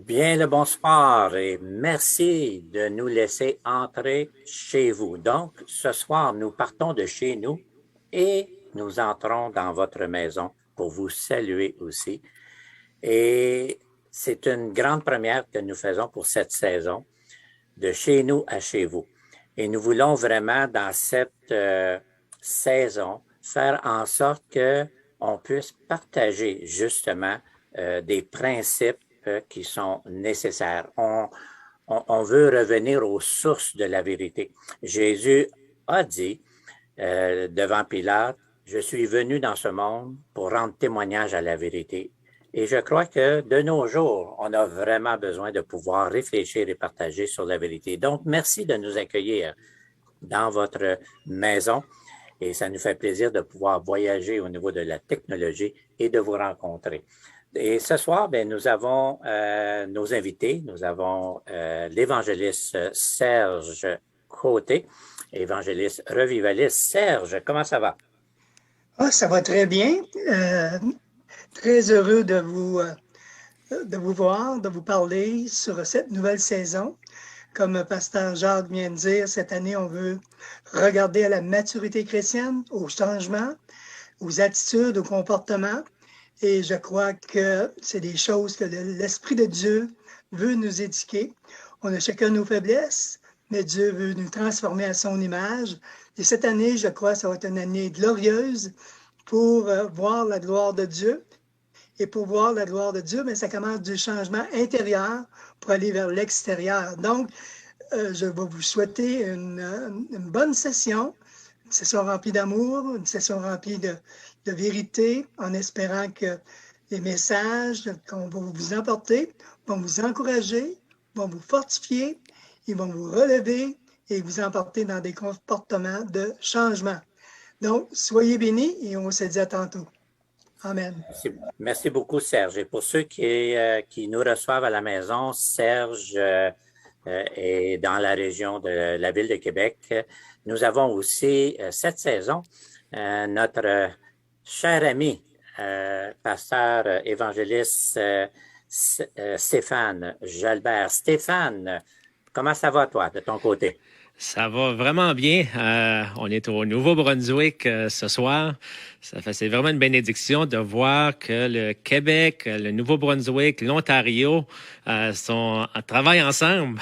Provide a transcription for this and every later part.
Bien le bonsoir et merci de nous laisser entrer chez vous. Donc, ce soir, nous partons de chez nous et nous entrons dans votre maison pour vous saluer aussi. Et c'est une grande première que nous faisons pour cette saison, de chez nous à chez vous. Et nous voulons vraiment, dans cette saison, faire en sorte que on puisse partager justement des principes qui sont nécessaires. On veut revenir aux sources de la vérité. Jésus a dit devant Pilate, je suis venu dans ce monde pour rendre témoignage à la vérité. Et je crois que de nos jours, on a vraiment besoin de pouvoir réfléchir et partager sur la vérité. Donc, merci de nous accueillir dans votre maison et ça nous fait plaisir de pouvoir voyager au niveau de la technologie et de vous rencontrer. Et ce soir, bien, nous avons nos invités. Nous avons l'évangéliste Serge Côté, évangéliste revivaliste. Serge, comment ça va? Ah, ça va très bien. Très heureux de vous voir, de vous parler sur cette nouvelle saison. Comme Pasteur Jacques vient de dire, cette année, on veut regarder à la maturité chrétienne, aux changements, aux attitudes, aux comportements. Et je crois que c'est des choses que l'Esprit de Dieu veut nous éduquer. On a chacun nos faiblesses, mais Dieu veut nous transformer à son image. Et cette année, je crois que ça va être une année glorieuse pour voir la gloire de Dieu. Et pour voir la gloire de Dieu, mais ça commence du changement intérieur pour aller vers l'extérieur. Donc, je vais vous souhaiter une bonne session, une session remplie d'amour, une session remplie de vérité, en espérant que les messages qu'on va vous apporter vont vous encourager, vont vous fortifier, ils vont vous relever et vous emporter dans des comportements de changement. Donc, soyez bénis et on se dit à tantôt. Amen. Merci beaucoup, Serge. Et pour ceux qui nous reçoivent à la maison, Serge est dans la région de la ville de Québec. Nous avons aussi cette saison notre cher ami, pasteur évangéliste Stéphane Jalbert. Stéphane, comment ça va, toi, de ton côté? Ça va vraiment bien. On est au Nouveau-Brunswick ce soir. C'est vraiment une bénédiction de voir que le Québec, le Nouveau-Brunswick, l'Ontario travaillent ensemble.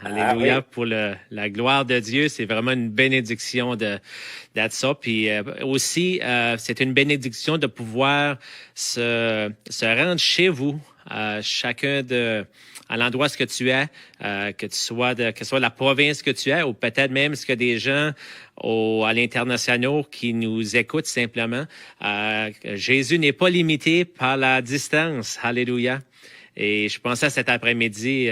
Alléluia, Oui. pour la gloire de Dieu. C'est vraiment une bénédiction d'être ça. Puis aussi, c'est une bénédiction de pouvoir se rendre chez vous, chacun à l'endroit ce que tu es, que ce soit la province que tu es, ou peut-être même ce que des gens à l'international qui nous écoutent simplement. Jésus n'est pas limité par la distance. Alléluia. Et je pensais cet après-midi,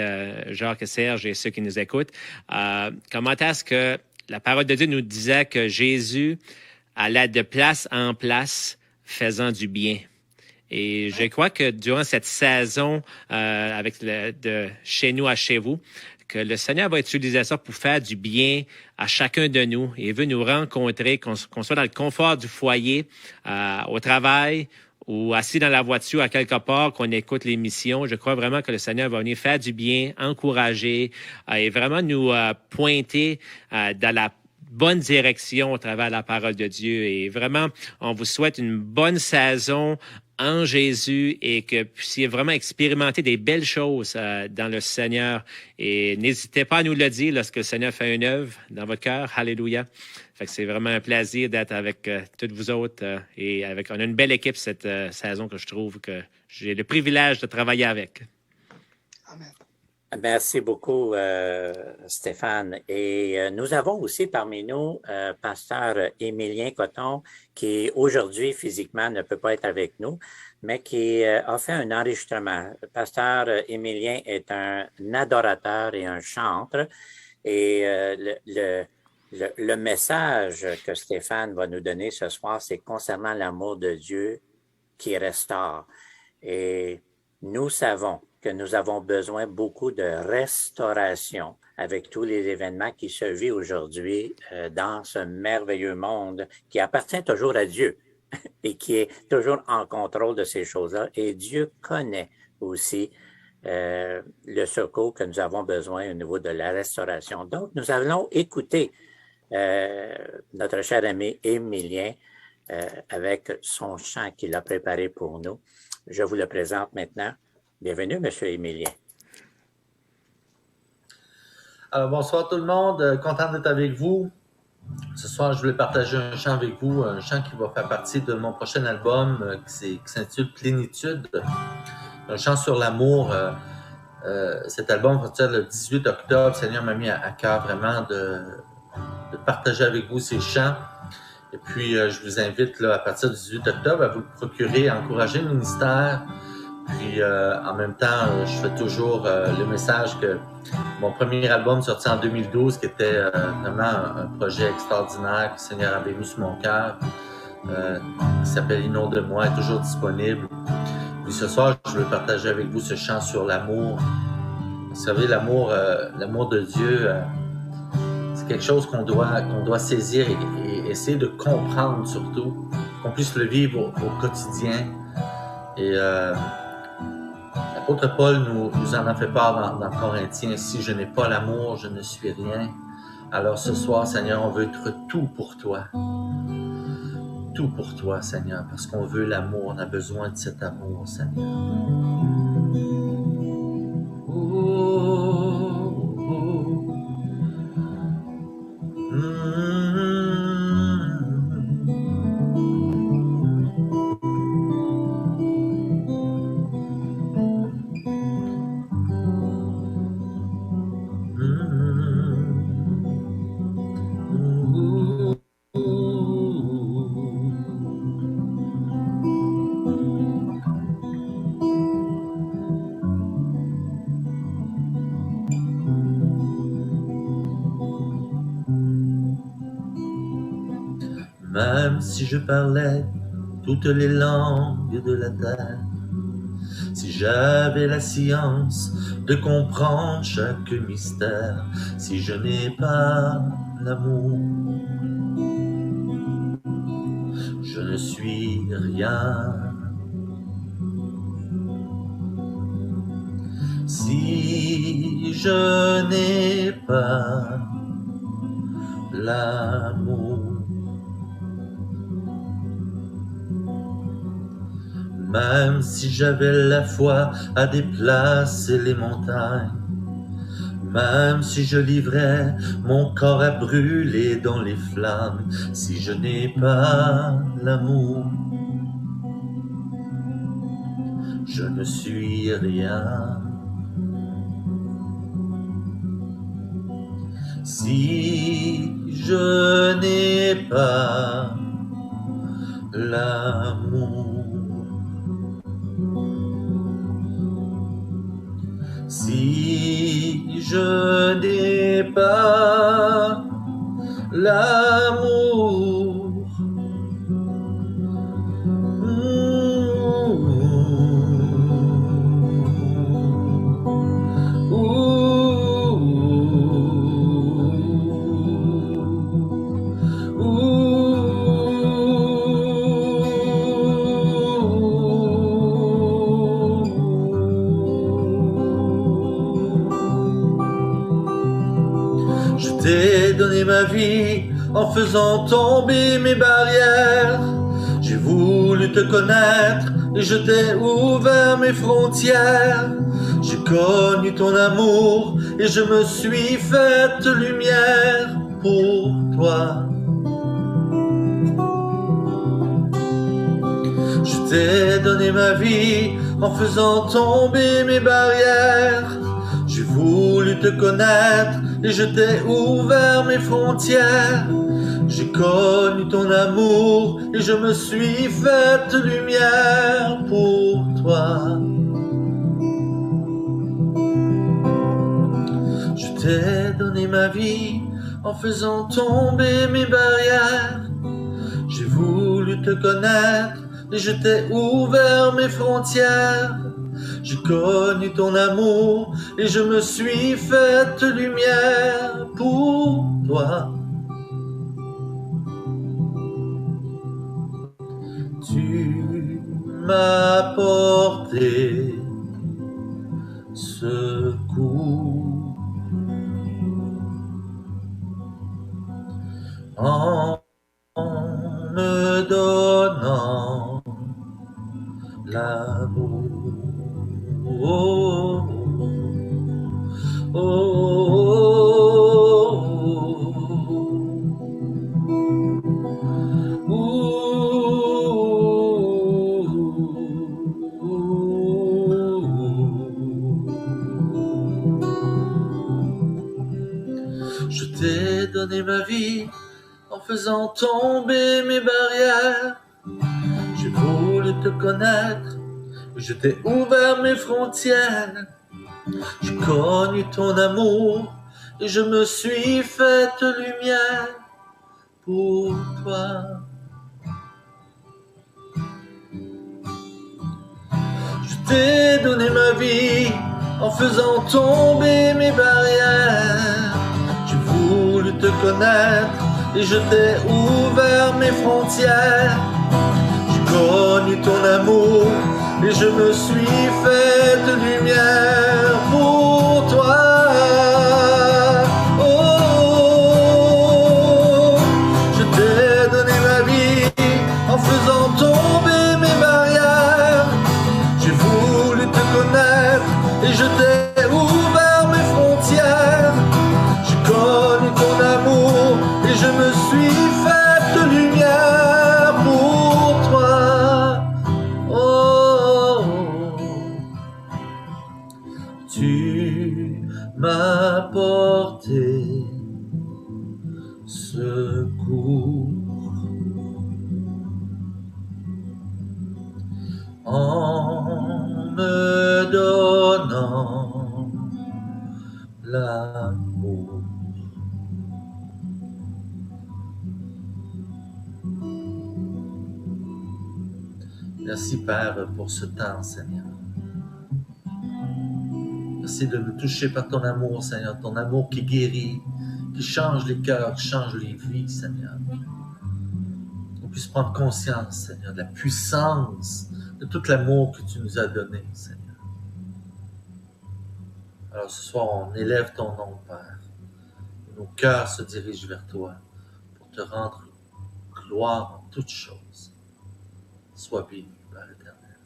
Jacques et Serge et ceux qui nous écoutent, comment est-ce que la parole de Dieu nous disait que Jésus allait de place en place faisant du bien. Et je crois que durant cette saison, avec de chez nous à chez vous, que le Seigneur va utiliser ça pour faire du bien à chacun de nous et veut nous rencontrer, qu'on soit dans le confort du foyer, au travail, ou assis dans la voiture à quelque part, qu'on écoute l'émission. Je crois vraiment que le Seigneur va venir faire du bien, encourager et vraiment nous pointer dans la bonne direction au travers de la parole de Dieu. Et vraiment, on vous souhaite une bonne saison en Jésus et que vous puissiez vraiment expérimenter des belles choses dans le Seigneur. Et n'hésitez pas à nous le dire lorsque le Seigneur fait une œuvre dans votre cœur. Alléluia. Fait que c'est vraiment un plaisir d'être avec toutes vous autres on a une belle équipe cette saison que je trouve que j'ai le privilège de travailler avec. Amen. Merci beaucoup, Stéphane. Et nous avons aussi parmi nous pasteur Émilien Coton, qui aujourd'hui physiquement ne peut pas être avec nous, mais qui a fait un enregistrement. Pasteur Émilien est un adorateur et un chantre. Et le message que Stéphane va nous donner ce soir, c'est concernant l'amour de Dieu qui restaure. Et nous savons que nous avons besoin beaucoup de restauration avec tous les événements qui se vivent aujourd'hui dans ce merveilleux monde qui appartient toujours à Dieu et qui est toujours en contrôle de ces choses-là. Et Dieu connaît aussi le secours que nous avons besoin au niveau de la restauration. Donc, nous allons écouter notre cher ami Émilien avec son chant qu'il a préparé pour nous. Je vous le présente maintenant. Bienvenue, M. Émilien. Alors, bonsoir tout le monde, content d'être avec vous. Ce soir, je voulais partager un chant avec vous, un chant qui va faire partie de mon prochain album qui s'intitule Plénitude, un chant sur l'amour. Cet album va sortir le 18 octobre. Le Seigneur m'a mis à cœur vraiment de partager avec vous ces chants. Et puis, je vous invite là, à partir du 18 octobre à vous le procurer, à encourager le ministère. Puis, en même temps, je fais toujours le message que mon premier album sorti en 2012, qui était vraiment un projet extraordinaire que le Seigneur avait mis sur mon cœur, qui s'appelle « Innon de moi », est toujours disponible. Puis ce soir, je veux partager avec vous ce chant sur l'amour. Vous savez, l'amour de Dieu, c'est quelque chose qu'on doit saisir et essayer de comprendre surtout, qu'on puisse le vivre au quotidien. Et l'apôtre Paul nous en a fait part dans Corinthiens. « Si je n'ai pas l'amour, je ne suis rien. » Alors ce soir, Seigneur, on veut être tout pour toi. Tout pour toi, Seigneur, parce qu'on veut l'amour. On a besoin de cet amour, Seigneur. Même si je parlais toutes les langues de la terre, si j'avais la science de comprendre chaque mystère, si je n'ai pas l'amour, je ne suis rien. Si je n'ai pas l'amour, même si j'avais la foi à déplacer les montagnes, même si je livrais mon corps à brûler dans les flammes, si je n'ai pas l'amour, je ne suis rien. Si je n'ai pas l'amour, si je n'ai pas l'amour, j'ai donné ma vie en faisant tomber mes barrières. J'ai voulu te connaître et je t'ai ouvert mes frontières. J'ai connu ton amour et je me suis faite lumière pour toi. Je t'ai donné ma vie en faisant tomber mes barrières. J'ai voulu te connaître et je t'ai ouvert mes frontières. J'ai connu ton amour et je me suis faite lumière pour toi. Je t'ai donné ma vie en faisant tomber mes barrières. J'ai voulu te connaître et je t'ai ouvert mes frontières. J'ai connu ton amour et je me suis faite lumière pour toi. Tu m'as porté secours. En me donnant l'amour. Oh, oh, oh, je t'ai donné ma vie en faisant tomber mes barrières. J'ai voulu te connaître, je t'ai ouvert mes frontières. J'ai connu ton amour et je me suis faite lumière pour toi. Je t'ai donné ma vie en faisant tomber mes barrières. J'ai voulu te connaître et je t'ai ouvert mes frontières. J'ai connu ton amour et je me suis faite lumière pour toi. Oh, je t'ai donné ma vie en faisant tomber mes barrières. J'ai voulu te connaître et je t'ai ouvert mes frontières. J'ai connu ton amour et je me suis faite lumière pour toi. Oh, tu m'as porté secours. En me donnant l'amour. Merci Père pour ce temps, Seigneur. Merci de nous toucher par ton amour, Seigneur, ton amour qui guérit, qui change les cœurs, qui change les vies, Seigneur. On puisse prendre conscience, Seigneur, de la puissance de tout l'amour que tu nous as donné, Seigneur. Alors ce soir, on élève ton nom, Père. Et nos cœurs se dirigent vers toi pour te rendre gloire en toutes choses. Sois béni, Père éternel.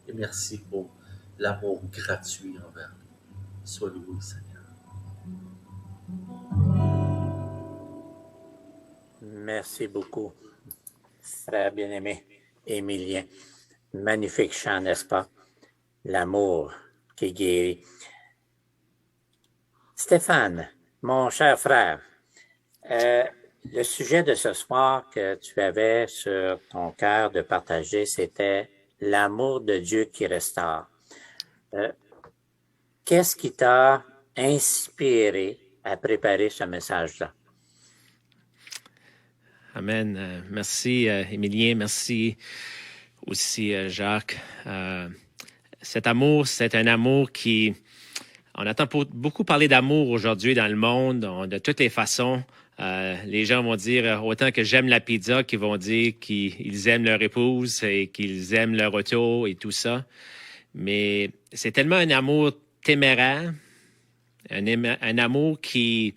Et merci pour l'amour gratuit envers nous. Sois loué, Seigneur. Merci beaucoup, frère bien-aimé Émilien. Magnifique chant, n'est-ce pas? L'amour qui guérit. Stéphane, mon cher frère, le sujet de ce soir que tu avais sur ton cœur de partager, c'était l'amour de Dieu qui restaure. Qu'est-ce qui t'a inspiré à préparer ce message-là? Amen. Merci, Émilien. Merci aussi, Jacques. Cet amour, c'est un amour qui... On entend beaucoup parler d'amour aujourd'hui dans le monde, de toutes les façons. Les gens vont dire, autant que j'aime la pizza, qu'ils vont dire qu'ils aiment leur épouse et qu'ils aiment leur auto et tout ça. Mais c'est tellement un amour téméraire, un amour qui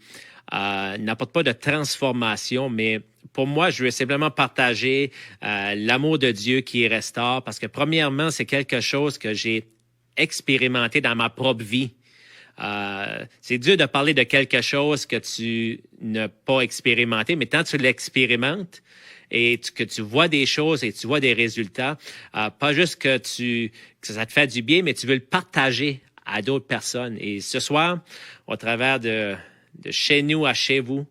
n'apporte pas de transformation, mais pour moi, je veux simplement partager l'amour de Dieu qui restaure, parce que premièrement, c'est quelque chose que j'ai expérimenté dans ma propre vie. C'est dur de parler de quelque chose que tu n'as pas expérimenté, mais tant tu l'expérimentes et que tu vois des choses et tu vois des résultats, pas juste que ça te fait du bien, mais tu veux le partager à d'autres personnes. Et ce soir, au travers de chez nous à chez vous,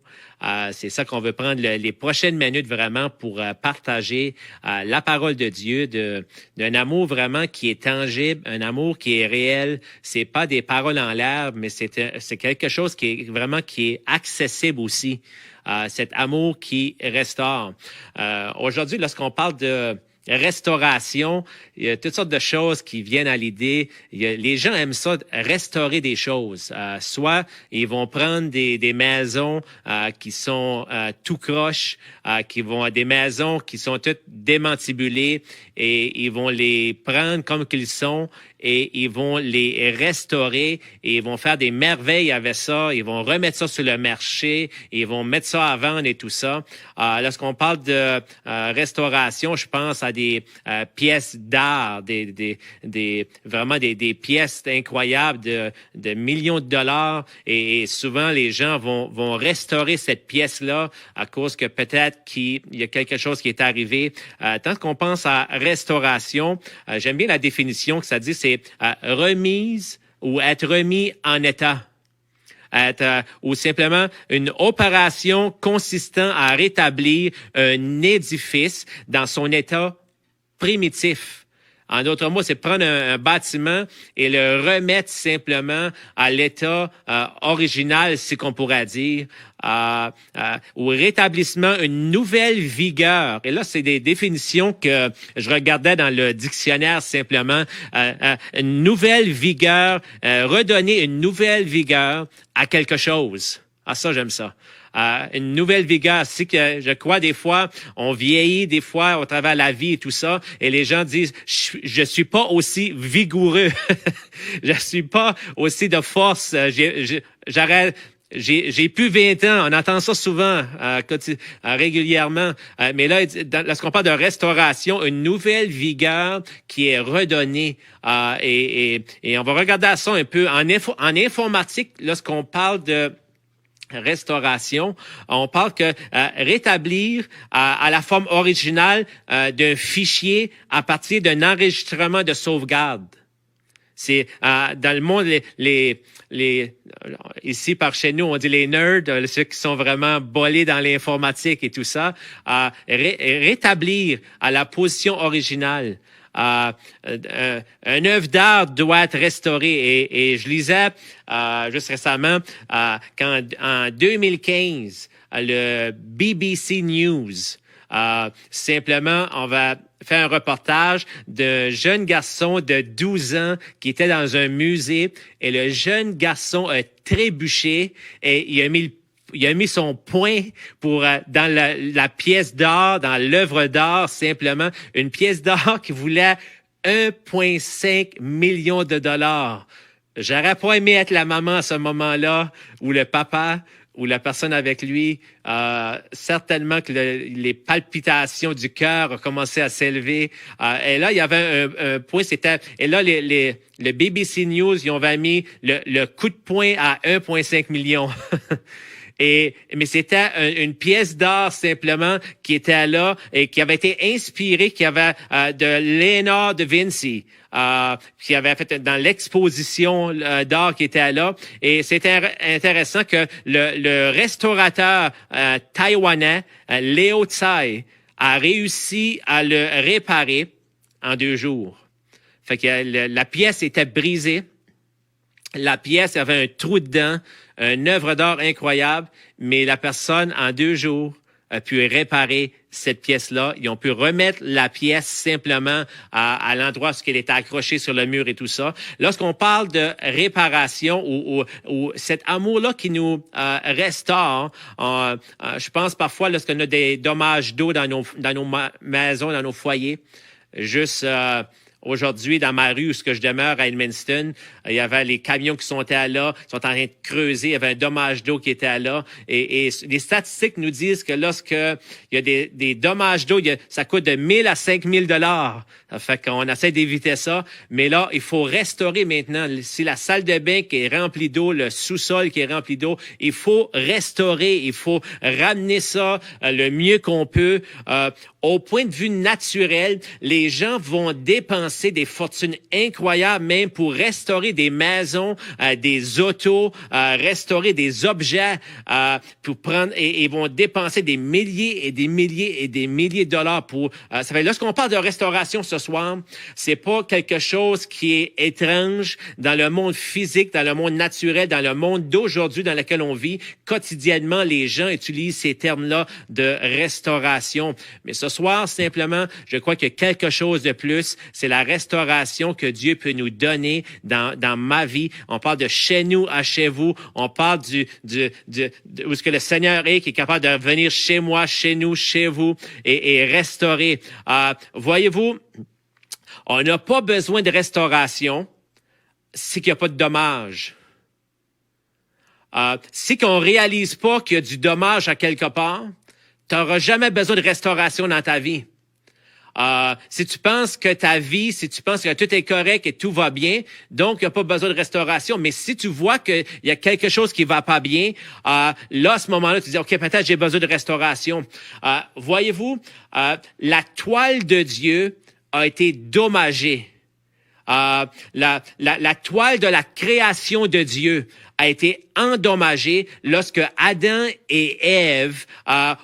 c'est ça qu'on veut prendre les prochaines minutes vraiment pour partager la parole de Dieu, d'un amour vraiment qui est tangible, un amour qui est réel. C'est pas des paroles en l'air, mais c'est quelque chose qui est accessible aussi. Cet amour qui restaure. Aujourd'hui, lorsqu'on parle de restauration, il y a toutes sortes de choses qui viennent à l'idée. Les gens aiment ça, restaurer des choses. Soit ils vont prendre des maisons qui sont tout croche, des maisons qui sont toutes démantibulées et ils vont les prendre comme qu'ils sont et ils vont les restaurer et ils vont faire des merveilles avec ça. Ils vont remettre ça sur le marché, et ils vont mettre ça à vendre et tout ça. Lorsqu'on parle de restauration, je pense à des pièces d'art, vraiment des pièces incroyables de millions de dollars, et souvent les gens vont restaurer cette pièce-là à cause que peut-être qu'il y a quelque chose qui est arrivé. Tant qu'on pense à restauration, j'aime bien la définition que ça dit, c'est remise ou être remis en état. Ou simplement une opération consistant à rétablir un édifice dans son état primitif. En d'autres mots, c'est prendre un bâtiment et le remettre simplement à l'état original, c'est qu'on pourrait dire, au rétablissement, une nouvelle vigueur. Et là, c'est des définitions que je regardais dans le dictionnaire simplement. Une nouvelle vigueur, redonner une nouvelle vigueur à quelque chose. Ah, ça, j'aime ça. Une nouvelle vigueur. C'est que je crois des fois, on vieillit des fois au travers de la vie et tout ça, et les gens disent, je suis pas aussi vigoureux, je suis pas aussi de force, j'ai plus 20 ans, on entend ça souvent, régulièrement. Mais là, lorsqu'on parle de restauration, une nouvelle vigueur qui est redonnée. Et on va regarder ça un peu en informatique, lorsqu'on parle de restauration, on parle que rétablir à la forme originale d'un fichier à partir d'un enregistrement de sauvegarde. C'est dans le monde, ici par chez nous, on dit les nerds, ceux qui sont vraiment bolés dans l'informatique et tout ça, rétablir à la position originale. Un œuvre d'art doit être restauré, et je lisais juste récemment qu'en 2015, le BBC News, simplement, on va faire un reportage d'un jeune garçon de 12 ans qui était dans un musée, et le jeune garçon a trébuché et il a mis son poing dans la pièce d'art, dans l'œuvre d'art, simplement une pièce d'art qui voulait 1,5 million de dollars. J'aurais pas aimé être la maman à ce moment-là, ou le papa, ou la personne avec lui. Certainement que les palpitations du cœur ont commencé à s'élever. Et là, il y avait un point, et là, le BBC News, ils ont mis le coup de poing à 1,5 million. Mais c'était une pièce d'art simplement qui était là et qui avait été inspirée, qui avait de Léonard de Vinci, qui avait fait dans l'exposition d'art qui était là. Et c'était intéressant que le restaurateur taïwanais, Léo Tsai, a réussi à le réparer en 2 jours. Fait que la pièce était brisée. La pièce avait un trou dedans, une œuvre d'art incroyable, mais la personne, en 2 jours, a pu réparer cette pièce-là. Ils ont pu remettre la pièce simplement à l'endroit où elle était accrochée sur le mur et tout ça. Lorsqu'on parle de réparation ou cet amour-là qui nous restaure, je pense parfois lorsqu'on a des dommages d'eau dans nos maisons, dans nos foyers, juste... Aujourd'hui, dans ma rue où je demeure à Edmundston, il y avait les camions qui sont là, sont en train de creuser, il y avait un dommage d'eau qui était là. Et les statistiques nous disent que lorsqu'il y a des dommages d'eau, ça coûte de 1 000 à 5 000 $. Ça fait qu'on essaie d'éviter ça. Mais là, il faut restaurer maintenant. Si la salle de bain qui est remplie d'eau, le sous-sol qui est rempli d'eau, il faut restaurer, il faut ramener ça le mieux qu'on peut. Au point de vue naturel, les gens vont dépenser des fortunes incroyables même pour restaurer des maisons, des autos, restaurer des objets, pour prendre et vont dépenser des milliers et des milliers et des milliers de dollars pour. Ça fait lorsqu'on parle de restauration ce soir, c'est pas quelque chose qui est étrange dans le monde physique, dans le monde naturel, dans le monde d'aujourd'hui dans lequel on vit. Quotidiennement, les gens utilisent ces termes-là de restauration. Mais ce soir, simplement, je crois qu'il y a quelque chose de plus. C'est la restauration que Dieu peut nous donner dans ma vie. On parle de chez nous à chez vous. On parle où est-ce que le Seigneur est, qui est capable de venir chez moi, chez nous, chez vous et restaurer. Voyez-vous, on n'a pas besoin de restauration, c'est qu'il n'y a pas de dommage. Si qu'on réalise pas qu'il y a du dommage à quelque part, tu n'auras jamais besoin de restauration dans ta vie. Si tu penses que ta vie, si tu penses que tout est correct et tout va bien, donc il n'y a pas besoin de restauration. Mais si tu vois qu'il y a quelque chose qui va pas bien, là, à ce moment-là, tu dis, OK, peut-être j'ai besoin de restauration. Voyez-vous, la toile de Dieu a été dommagée. La toile de la création de Dieu a été endommagée lorsque Adam et Ève,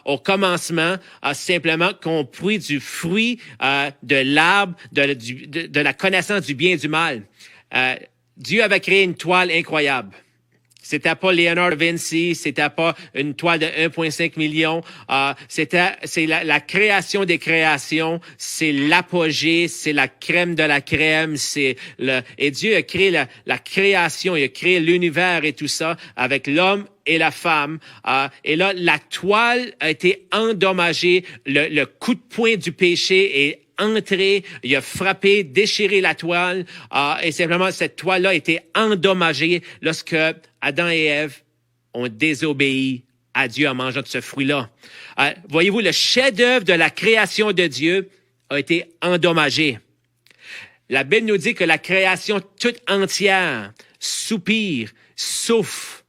au commencement, simplement ont pris du fruit de l'arbre de la connaissance du bien et du mal. Dieu avait créé une toile incroyable. C'était pas Leonardo da Vinci, c'était pas une toile de 1,5 million. C'est la création des créations, c'est l'apogée, c'est la crème de la crème, et Dieu a créé la création, il a créé l'univers et tout ça avec l'homme et la femme. Et là, la toile a été endommagée, le coup de poing du péché est entré, il a frappé, déchiré la toile, et simplement cette toile-là a été endommagée lorsque Adam et Ève ont désobéi à Dieu en mangeant de ce fruit-là. Voyez-vous, le chef-d'œuvre de la création de Dieu a été endommagé. La Bible nous dit que la création toute entière soupire, souffre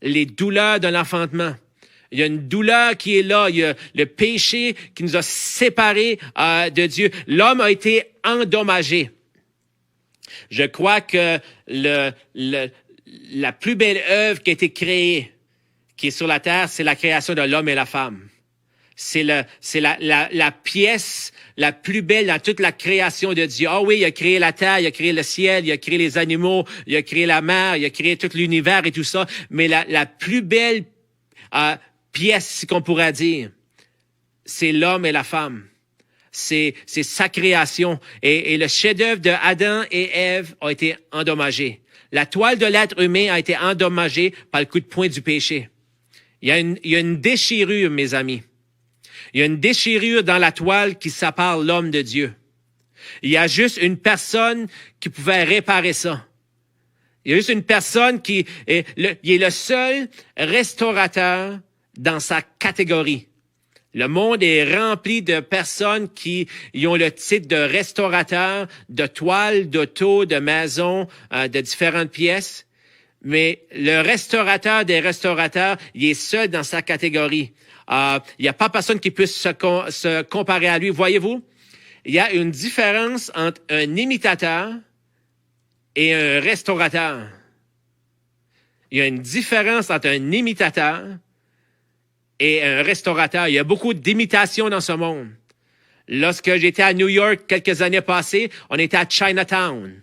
les douleurs de l'enfantement. Il y a une douleur qui est là. Il y a le péché qui nous a séparés de Dieu. L'homme a été endommagé. Je crois que la plus belle œuvre qui a été créée, qui est sur la terre, c'est la création de l'homme et la femme. C'est la pièce la plus belle dans toute la création de Dieu. Ah oui, il a créé la terre, il a créé le ciel, il a créé les animaux, il a créé la mer, il a créé tout l'univers et tout ça. Mais la plus belle pièce, si qu'on pourrait dire, c'est l'homme et la femme. C'est sa création. Et le chef-d'œuvre de Adam et Ève a été endommagé. La toile de l'être humain a été endommagée par le coup de poing du péché. Il y a une déchirure, mes amis. Il y a une déchirure dans la toile qui sépare l'homme de Dieu. Il y a juste une personne qui pouvait réparer ça. Il y a juste une personne qui est le seul restaurateur dans sa catégorie. Le monde est rempli de personnes qui ont le titre de restaurateur, de toiles, d'auto, de maisons, de différentes pièces. Mais le restaurateur des restaurateurs, il est seul dans sa catégorie. Il n'y a pas personne qui puisse se comparer à lui. Voyez-vous, il y a une différence entre un imitateur et un restaurateur. Il y a une différence entre un imitateur et un restaurateur. Il y a beaucoup d'imitations dans ce monde. Lorsque j'étais à New York quelques années passées, on était à Chinatown.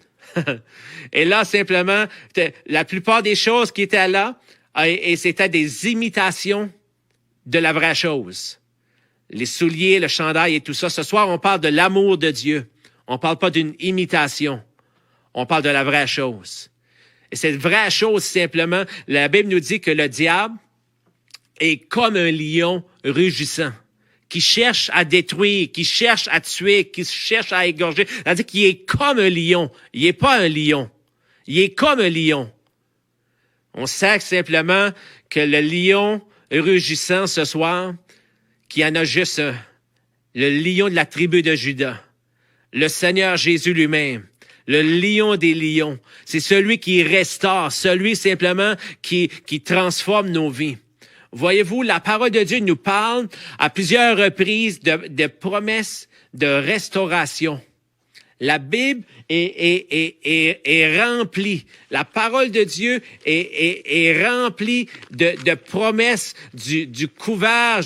Et là, simplement, la plupart des choses qui étaient là, et c'était des imitations de la vraie chose. Les souliers, le chandail et tout ça. Ce soir, on parle de l'amour de Dieu. On parle pas d'une imitation. On parle de la vraie chose. Et cette vraie chose, simplement, la Bible nous dit que le diable est comme un lion rugissant, qui cherche à détruire, qui cherche à tuer, qui cherche à égorger. C'est-à-dire qu'il est comme un lion. Il n'est pas un lion. Il est comme un lion. On sait simplement que le lion rugissant ce soir, qu'il y en a juste un. Le lion de la tribu de Juda. Le Seigneur Jésus lui-même. Le lion des lions. C'est celui qui restaure, celui simplement qui transforme nos vies. Voyez-vous, la parole de Dieu nous parle à plusieurs reprises de promesses de restauration. La Bible est remplie. La parole de Dieu est remplie de promesses du couvert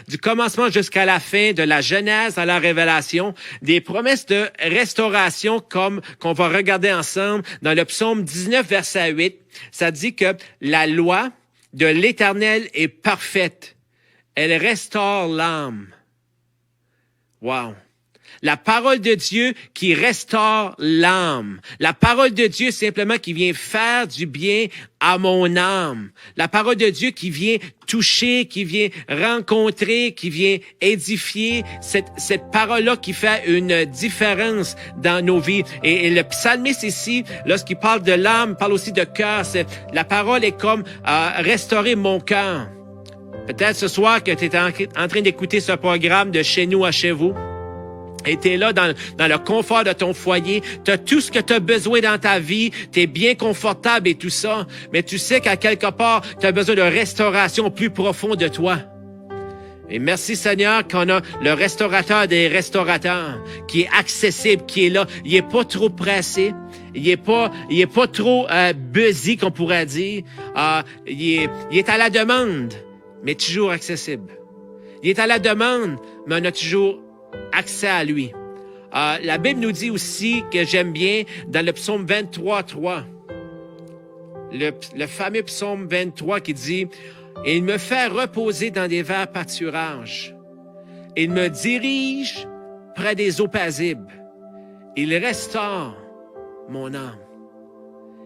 du commencement jusqu'à la fin, de la Genèse à la Révélation, des promesses de restauration comme qu'on va regarder ensemble dans le psaume 19, verset 8. Ça dit que la loi de l'Éternel est parfaite. Elle restaure l'âme. Wow. La parole de Dieu qui restaure l'âme. La parole de Dieu simplement qui vient faire du bien à mon âme. La parole de Dieu qui vient toucher, qui vient rencontrer, qui vient édifier. Cette parole-là qui fait une différence dans nos vies. Et le psalmiste ici, lorsqu'il parle de l'âme, parle aussi de cœur. La parole est comme restaurer mon cœur. Peut-être ce soir que tu es en train d'écouter ce programme de Chez nous à chez vous. Et t'es là dans le confort de ton foyer, t'as tout ce que t'as besoin dans ta vie, t'es bien confortable et tout ça, mais tu sais qu'à quelque part, t'as besoin de restauration plus profonde de toi. Et merci Seigneur qu'on a le restaurateur des restaurateurs, qui est accessible, qui est là. Il est pas trop pressé, il est pas trop busy qu'on pourrait dire. Il est à la demande, mais toujours accessible. Il est à la demande, mais on a toujours accès à lui. La Bible nous dit aussi, que j'aime bien, dans le psaume 23:3, le fameux psaume 23 qui dit « Il me fait reposer dans des verts pâturages. Il me dirige près des eaux paisibles. Il restaure mon âme. »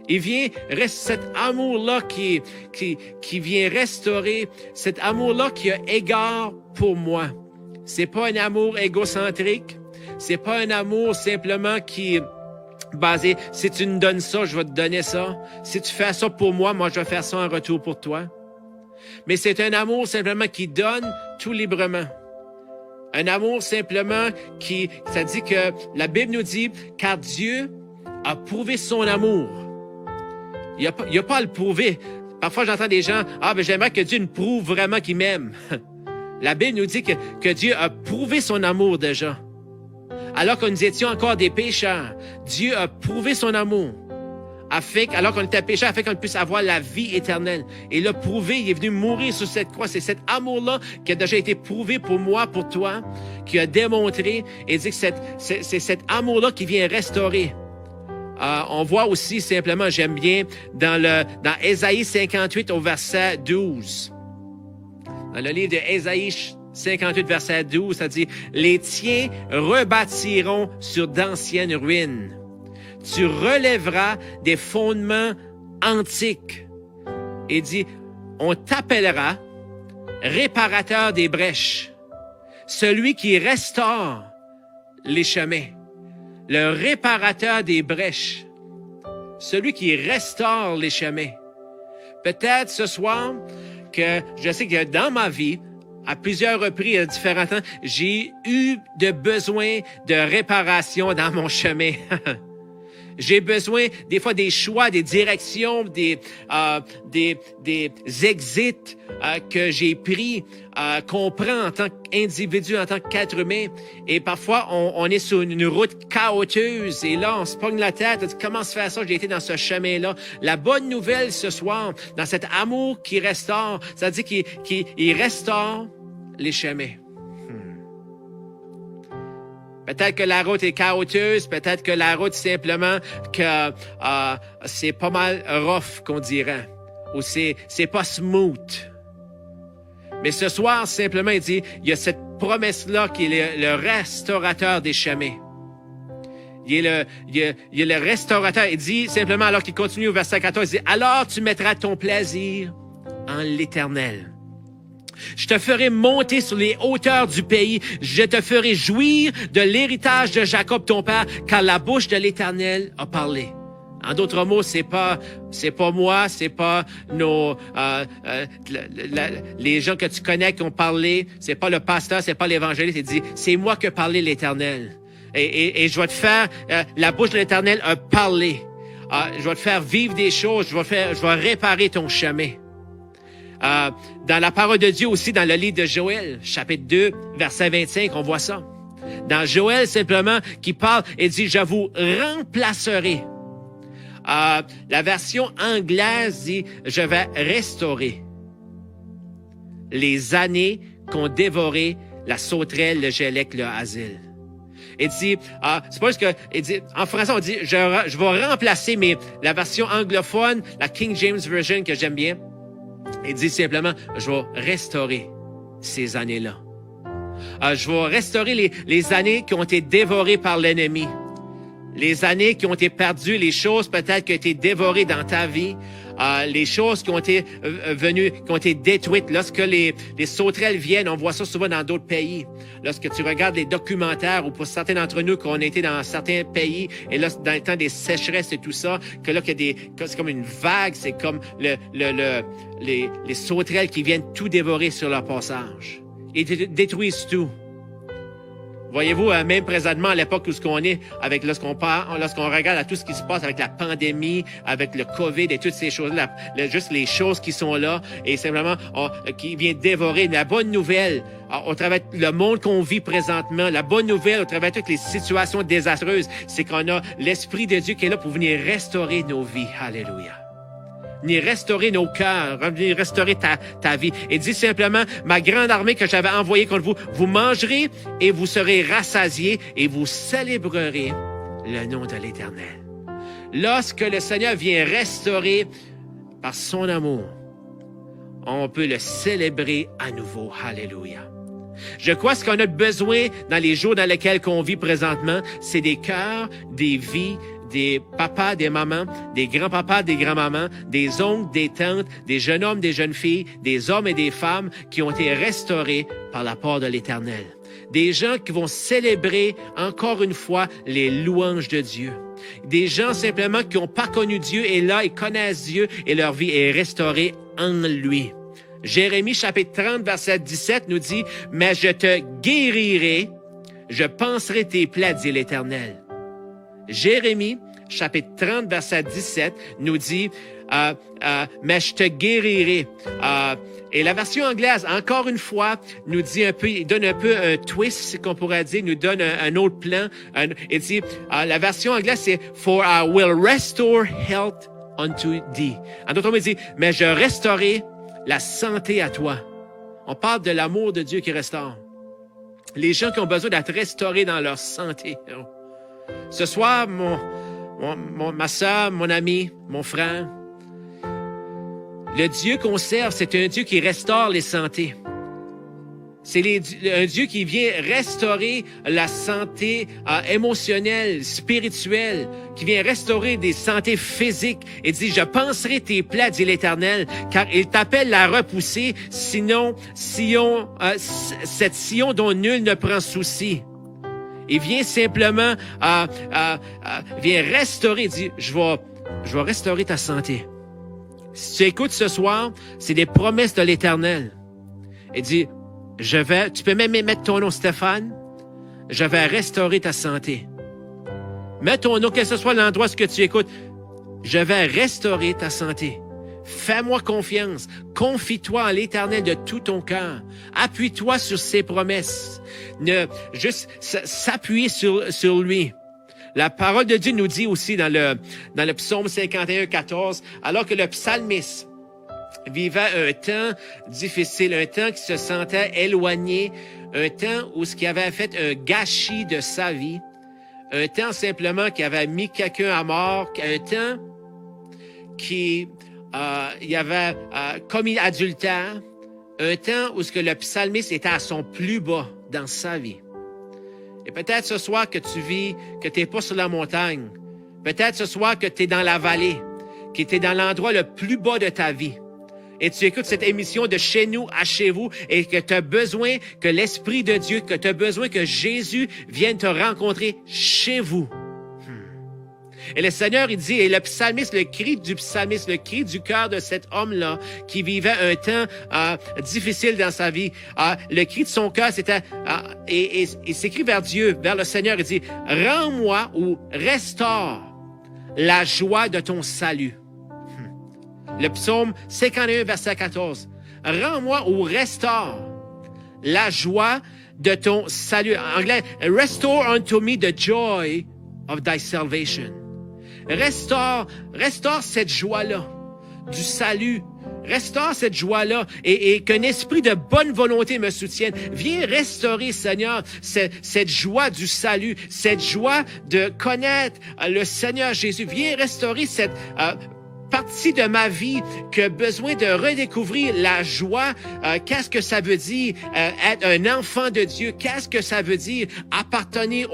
Il vient, cet amour-là qui vient restaurer, cet amour-là qui a égard pour moi. C'est pas un amour égocentrique. C'est pas un amour simplement qui est basé, si tu me donnes ça, je vais te donner ça. Si tu fais ça pour moi, je vais faire ça en retour pour toi. Mais c'est un amour simplement qui donne tout librement. Un amour simplement ça dit que la Bible nous dit, car Dieu a prouvé son amour. Il n'y a pas à le prouver. Parfois, j'entends des gens, j'aimerais que Dieu me prouve vraiment qu'il m'aime. La Bible nous dit que Dieu a prouvé son amour déjà. Alors que nous étions encore des pécheurs, Dieu a prouvé son amour. Alors qu'on était pécheurs, afin qu'on puisse avoir la vie éternelle. Et il l'a prouvé, il est venu mourir sur cette croix. C'est cet amour-là qui a déjà été prouvé pour moi, pour toi, qui a démontré et dit que c'est cet amour-là qui vient restaurer. On voit aussi simplement, j'aime bien, dans Ésaïe 58 au verset 12. Dans le livre de Ésaïe 58, verset 12, ça dit « Les tiens rebâtiront sur d'anciennes ruines. Tu relèveras des fondements antiques. » Et dit « On t'appellera réparateur des brèches, celui qui restaure les chemins. » Le réparateur des brèches, celui qui restaure les chemins. Peut-être ce soir, que je sais que dans ma vie, à plusieurs reprises, à différents temps, j'ai eu de besoin de réparation dans mon chemin. J'ai besoin, des fois, des choix, des directions, des exits que j'ai pris, qu'on prend en tant qu'individu, en tant qu'être humain. Et parfois, on est sur une route chaoteuse. Et là, on se pogne la tête. On dit, comment se faire ça? J'ai été dans ce chemin-là. La bonne nouvelle ce soir, dans cet amour qui restaure, ça dit qu'il restaure les chemins. Peut-être que la route est chaoteuse, peut-être que la route simplement que c'est pas mal rough qu'on dirait, ou c'est pas smooth. Mais ce soir, simplement, il dit, il y a cette promesse-là qui est le restaurateur des chemins. Il est le restaurateur. Il dit simplement, alors qu'il continue au verset 14, il dit, alors tu mettras ton plaisir en l'Éternel. Je te ferai monter sur les hauteurs du pays. Je te ferai jouir de l'héritage de Jacob ton père, car la bouche de l'Éternel a parlé. En d'autres mots, c'est pas moi, c'est pas les gens que tu connais qui ont parlé, c'est pas le pasteur, c'est pas l'évangéliste. Il dit, c'est moi que parlait l'Éternel. Et je vais te faire, la bouche de l'Éternel a parlé. Je vais te faire vivre des choses, je vais réparer ton chemin. Dans la parole de Dieu aussi, dans le livre de Joël, chapitre 2, verset 25, on voit ça. Dans Joël, simplement, qui parle et dit, je vous remplacerai. La version anglaise dit, je vais restaurer les années qu'ont dévoré la sauterelle, le gélec, le asile. Il dit, c'est pas juste que, il dit, en français, on dit, je vais remplacer, mais la version anglophone, la King James Version que j'aime bien, il dit simplement, je vais restaurer ces années-là. Je vais restaurer les années qui ont été dévorées par l'ennemi. Les années qui ont été perdues, les choses peut-être qui ont été dévorées dans ta vie, les choses qui ont été qui ont été détruites. Lorsque les sauterelles viennent, on voit ça souvent dans d'autres pays. Lorsque tu regardes les documentaires, ou pour certains d'entre nous, qu'on a été dans certains pays, et là, dans le temps des sécheresses et tout ça, que là, c'est comme une vague, c'est comme les sauterelles qui viennent tout dévorer sur leur passage. Ils détruisent tout. Voyez-vous, même présentement, à l'époque où on est, lorsqu'on regarde à tout ce qui se passe avec la pandémie, avec le COVID et toutes ces choses-là, juste les choses qui sont là, et simplement, qui vient dévorer. La bonne nouvelle, au travers le monde qu'on vit présentement, la bonne nouvelle, au travers de toutes les situations désastreuses, c'est qu'on a l'Esprit de Dieu qui est là pour venir restaurer nos vies. Alléluia. Venir restaurer nos cœurs, venir restaurer ta vie. Et dit simplement, ma grande armée que j'avais envoyée contre vous, vous mangerez et vous serez rassasiés et vous célébrerez le nom de l'Éternel. Lorsque le Seigneur vient restaurer par son amour, on peut le célébrer à nouveau. Alléluia. Je crois que ce qu'on a besoin dans les jours dans lesquels on vit présentement, c'est des cœurs, des vies, des papas, des mamans, des grands-papas, des grands-mamans, des oncles, des tantes, des jeunes hommes, des jeunes filles, des hommes et des femmes qui ont été restaurés par la part de l'Éternel. Des gens qui vont célébrer encore une fois les louanges de Dieu. Des gens simplement qui n'ont pas connu Dieu et là, ils connaissent Dieu et leur vie est restaurée en lui. Jérémie chapitre 30, verset 17 nous dit, « Mais je te guérirai, je panserai tes plaies, dit l'Éternel. » Jérémie, chapitre 30, verset 17, nous dit mais je te guérirai. Et la version anglaise, encore une fois, nous dit un peu, il donne un peu un twist, qu'on pourrait dire, nous donne un autre plan. Il dit, la version anglaise, c'est « For I will restore health unto thee ». En d'autres mots, il dit, mais je restaurerai la santé à toi. On parle de l'amour de Dieu qui restaure. Les gens qui ont besoin d'être restaurés dans leur santé. Ce soir, ma soeur, mon ami, mon frère, le Dieu qu'on serve, c'est un Dieu qui restaure les santé. C'est un Dieu qui vient restaurer la santé émotionnelle, spirituelle, qui vient restaurer des santé physiques. Et dit, je panserai tes plaies, dit l'Éternel, car il t'appelle la repousser, sinon, cette sillon dont nul ne prend souci. Il vient simplement, vient restaurer, il dit, je vais restaurer ta santé. Si tu écoutes ce soir, c'est des promesses de l'Éternel. Il dit, tu peux même mettre ton nom Stéphane, je vais restaurer ta santé. Mets ton nom, quel que ce soit l'endroit où tu écoutes, je vais restaurer ta santé. Fais-moi confiance. Confie-toi en l'Éternel de tout ton cœur. Appuie-toi sur ses promesses. Ne juste s'appuyer sur lui. La parole de Dieu nous dit aussi dans le psaume 51, 14, alors que le psalmiste vivait un temps difficile, un temps qui se sentait éloigné, un temps où ce qui avait fait un gâchis de sa vie, un temps simplement qui avait mis quelqu'un à mort, un temps qui il avait commis adultère, un temps où ce que le psalmiste était à son plus bas dans sa vie. Et peut-être ce soir que tu vis, que tu n'es pas sur la montagne. Peut-être ce soir que tu es dans la vallée, que tu es dans l'endroit le plus bas de ta vie. Et tu écoutes cette émission de Chez nous à chez vous et que tu as besoin que l'Esprit de Dieu, que tu as besoin que Jésus vienne te rencontrer chez vous. Et le Seigneur, il dit, et le psalmiste, le cri du psalmiste, le cri du cœur de cet homme-là qui vivait un temps difficile dans sa vie, le cri de son cœur, c'était, et il s'écrit vers Dieu, vers le Seigneur, il dit, rends-moi ou restaure la joie de ton salut. Le psaume 51, verset 14. Rends-moi ou restaure la joie de ton salut. En anglais, restore unto me the joy of thy salvation. Restaure cette joie-là du salut. Restaure cette joie-là et qu'un esprit de bonne volonté me soutienne. Viens restaurer, Seigneur, cette joie du salut, cette joie de connaître le Seigneur Jésus. Viens restaurer cette partie de ma vie qui a besoin de redécouvrir la joie. Qu'est-ce que ça veut dire être un enfant de Dieu? Qu'est-ce que ça veut dire appartenir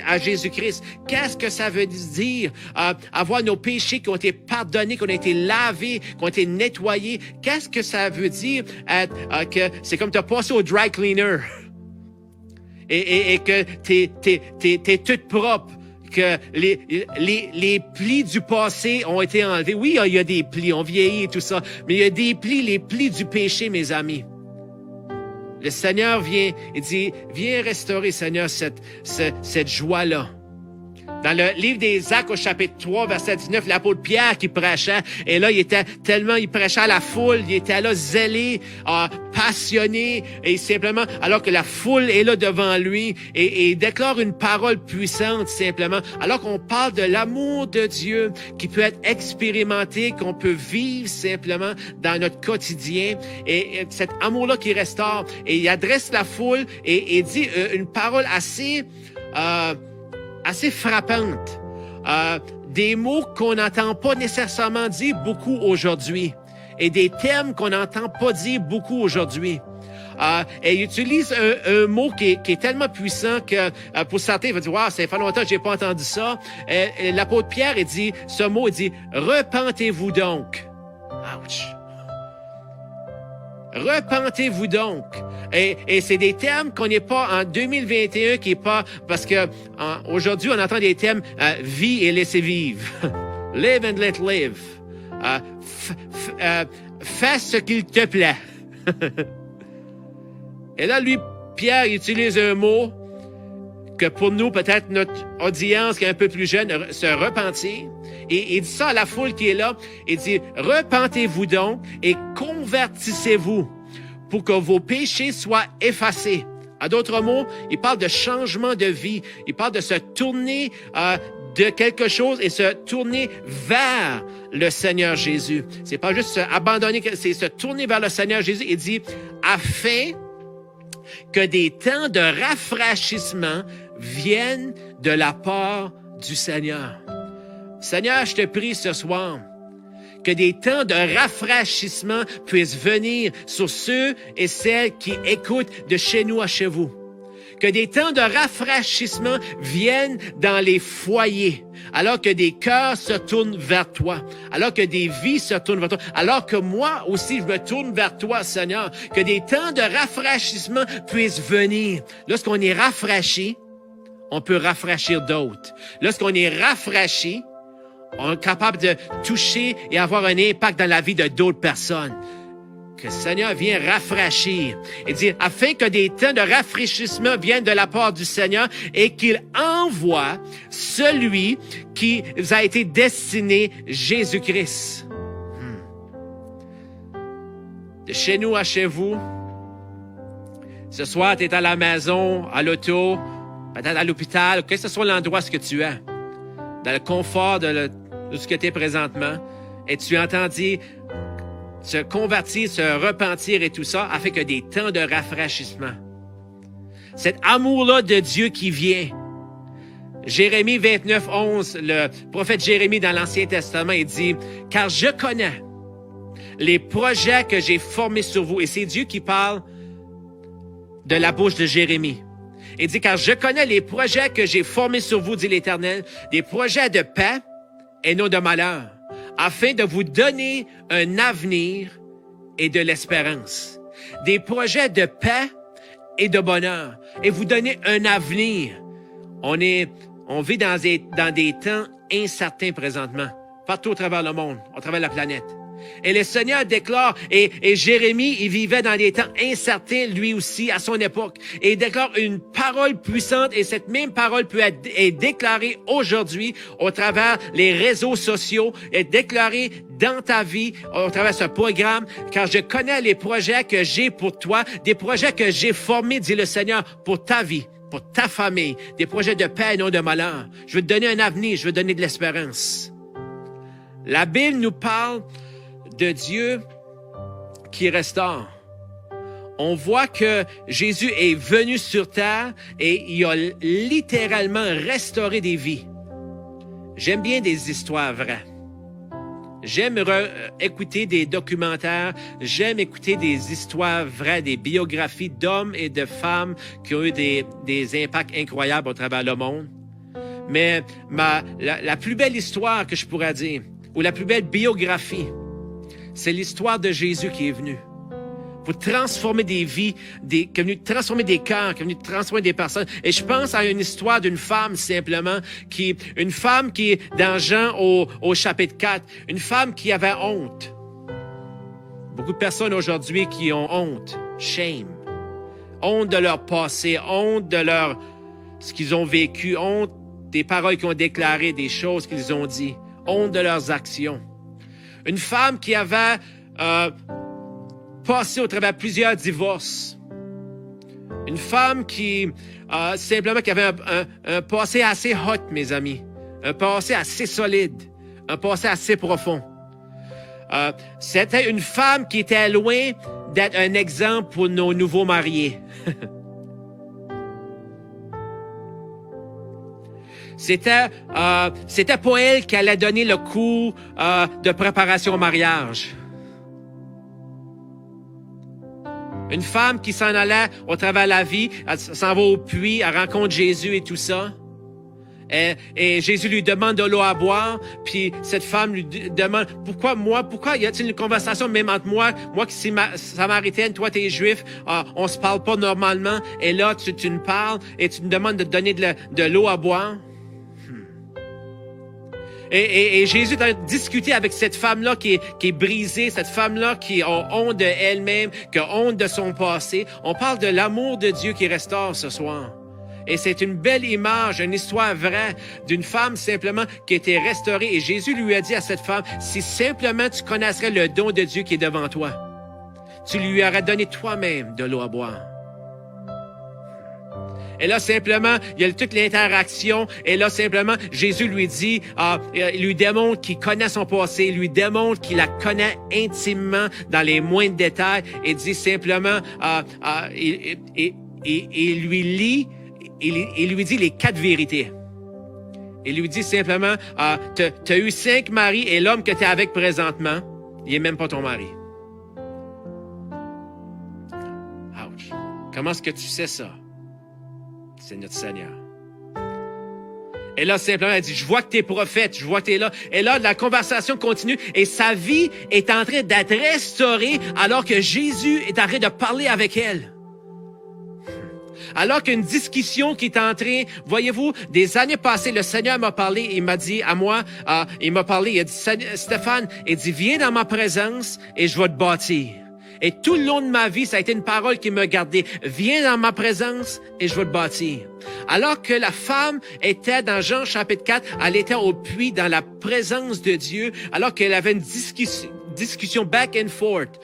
à Jésus-Christ? Qu'est-ce que ça veut dire avoir nos péchés qui ont été pardonnés, qui ont été lavés, qui ont été nettoyés? Qu'est-ce que ça veut dire que c'est comme tu as passé au dry cleaner et que t'es toute propre, que les plis du passé ont été enlevés. Oui, il y a des plis, on vieillit et tout ça, mais il y a des plis, les plis du péché, mes amis. Le Seigneur vient et dit, viens restaurer, Seigneur, cette joie-là. Dans le livre des Actes, au chapitre 3, verset 19, l'apôtre Pierre qui prêchait, et là, il prêchait à la foule, il était là zélé, passionné, et simplement, alors que la foule est là devant lui, et il déclare une parole puissante, simplement, alors qu'on parle de l'amour de Dieu qui peut être expérimenté, qu'on peut vivre simplement dans notre quotidien, et cet amour-là qui restaure, et il adresse la foule, et dit une parole assez frappante. Des mots qu'on n'entend pas nécessairement dire beaucoup aujourd'hui et des termes qu'on n'entend pas dire beaucoup aujourd'hui. Et il utilise un mot qui est tellement puissant que pour certains, il va dire « Wow, ça fait longtemps que j'ai pas entendu ça. » L'apôtre Pierre, il dit, ce mot, il dit « Repentez-vous donc. » Ouch! Repentez-vous donc. Et c'est des termes qu'on n'est pas en 2021, qui est pas, parce que aujourd'hui on entend des termes vie et laisser vivre. Live and let live. Fais ce qu'il te plaît. Et là, lui, Pierre utilise un mot que pour nous, peut-être notre audience qui est un peu plus jeune, se repentir. Et il dit ça à la foule qui est là. Il dit, repentez-vous donc et convertissez-vous pour que vos péchés soient effacés. À d'autres mots, il parle de changement de vie. Il parle de se tourner de quelque chose et se tourner vers le Seigneur Jésus. C'est pas juste se abandonner, c'est se tourner vers le Seigneur Jésus. Il dit, afin que des temps de rafraîchissement viennent de la part du Seigneur. Seigneur, je te prie ce soir que des temps de rafraîchissement puissent venir sur ceux et celles qui écoutent de chez nous à chez vous. Que des temps de rafraîchissement viennent dans les foyers, alors que des cœurs se tournent vers toi, alors que des vies se tournent vers toi, alors que moi aussi je me tourne vers toi, Seigneur. Que des temps de rafraîchissement puissent venir. Lorsqu'on est rafraîchi, on peut rafraîchir d'autres. Lorsqu'on est rafraîchi, on est capable de toucher et avoir un impact dans la vie de d'autres personnes. Que le Seigneur vienne rafraîchir et dire, afin que des temps de rafraîchissement viennent de la part du Seigneur et qu'il envoie celui qui vous a été destiné, Jésus-Christ. De chez nous à chez vous, ce soir, tu es à la maison, à l'auto, peut-être à l'hôpital, que ce soit l'endroit ce que tu es, dans le confort de ce que tu es présentement, et tu entends dire se convertir, se repentir et tout ça, afin que des temps de rafraîchissement. Cet amour-là de Dieu qui vient. Jérémie 29, 11, le prophète Jérémie dans l'Ancien Testament, il dit, « Car je connais les projets que j'ai formés sur vous. » Et c'est Dieu qui parle de la bouche de Jérémie. Il dit, « Car je connais les projets que j'ai formés sur vous, dit l'Éternel, des projets de paix et non de malheur, afin de vous donner un avenir et de l'espérance. » Des projets de paix et de bonheur, et vous donner un avenir. On vit dans des temps incertains présentement, partout au travers le monde, au travers la planète. Et le Seigneur déclare, et Jérémie, il vivait dans des temps incertains, lui aussi, à son époque. Et il déclare une parole puissante, et cette même parole peut être déclarée aujourd'hui au travers les réseaux sociaux, et déclarée dans ta vie, au travers ce programme, car je connais les projets que j'ai pour toi, des projets que j'ai formés, dit le Seigneur, pour ta vie, pour ta famille, des projets de paix et non de malheur. Je veux te donner un avenir, je veux te donner de l'espérance. La Bible nous parle de Dieu qui restaure. On voit que Jésus est venu sur terre et il a littéralement restauré des vies. J'aime bien des histoires vraies. J'aime écouter des documentaires, j'aime écouter des histoires vraies, des biographies d'hommes et de femmes qui ont eu des impacts incroyables au travers le monde. Mais la plus belle histoire que je pourrais dire, ou la plus belle biographie, c'est l'histoire de Jésus qui est venu pour transformer des vies, qui est venu transformer des cœurs, qui est venu transformer des personnes. Et je pense à une histoire d'une femme simplement, une femme qui est dans Jean au chapitre 4, une femme qui avait honte. Beaucoup de personnes aujourd'hui qui ont honte, shame, honte de leur passé, honte de ce qu'ils ont vécu, honte des paroles qu'ils ont déclarées, des choses qu'ils ont dit, honte de leurs actions. Une femme qui avait passé au travers plusieurs divorces. Une femme qui simplement qui avait un passé assez hot, mes amis. Un passé assez solide. Un passé assez profond. C'était une femme qui était loin d'être un exemple pour nos nouveaux mariés. C'était pas elle qui allait donner le cours de préparation au mariage. Une femme qui s'en allait au travers de la vie, elle s'en va au puits, elle rencontre Jésus et tout ça. Et Jésus lui demande de l'eau à boire, puis cette femme lui demande, pourquoi y a-t-il une conversation même entre moi qui suis samaritaine, toi t'es juif, on se parle pas normalement, et là tu me parles et tu me demandes de te donner de l'eau à boire. Et Jésus a discuté avec cette femme-là qui est brisée, cette femme-là qui a honte de elle-même, qui a honte de son passé. On parle de l'amour de Dieu qui restaure ce soir. Et c'est une belle image, une histoire vraie d'une femme simplement qui a été restaurée. Et Jésus lui a dit à cette femme, si simplement tu connaîtrais le don de Dieu qui est devant toi, tu lui aurais donné toi-même de l'eau à boire. Et là, simplement, il y a toute l'interaction. Et là, simplement, Jésus lui dit, il lui démontre qu'il connaît son passé, il lui démontre qu'il la connaît intimement dans les moindres détails. Et dit simplement, il lui dit les 4 vérités. Il lui dit simplement, t'as eu 5 maris et l'homme que t'es avec présentement, il est même pas ton mari. Ouch. Comment est-ce que tu sais ça? C'est notre Seigneur. Et là, simplement, elle dit, je vois que tu es prophète, je vois que tu es là. Et là, la conversation continue et sa vie est en train d'être restaurée alors que Jésus est en train de parler avec elle. Alors qu'une discussion qui est en train, voyez-vous, des années passées, le Seigneur m'a parlé, il m'a dit à moi, il m'a parlé, il a dit, Stéphane, il dit, viens dans ma présence et je vais te bâtir. Et tout le long de ma vie, ça a été une parole qui me gardait. Viens dans ma présence et je vais te bâtir. Alors que la femme était dans Jean chapitre 4, elle était au puits dans la présence de Dieu, alors qu'elle avait une discussion back and forth,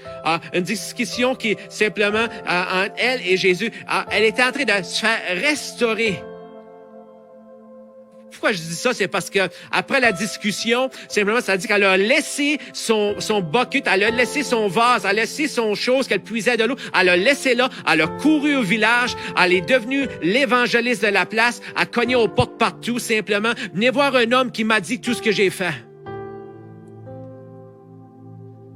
une discussion qui simplement entre elle et Jésus, elle était en train de se faire restaurer. Pourquoi je dis ça? C'est parce que après la discussion, simplement, ça dit qu'elle a laissé son bucket, elle a laissé son vase, elle a laissé son chose qu'elle puisait de l'eau, elle a laissé là, elle a couru au village, elle est devenue l'évangéliste de la place, elle a cogné aux portes partout, simplement. Venez voir un homme qui m'a dit tout ce que j'ai fait.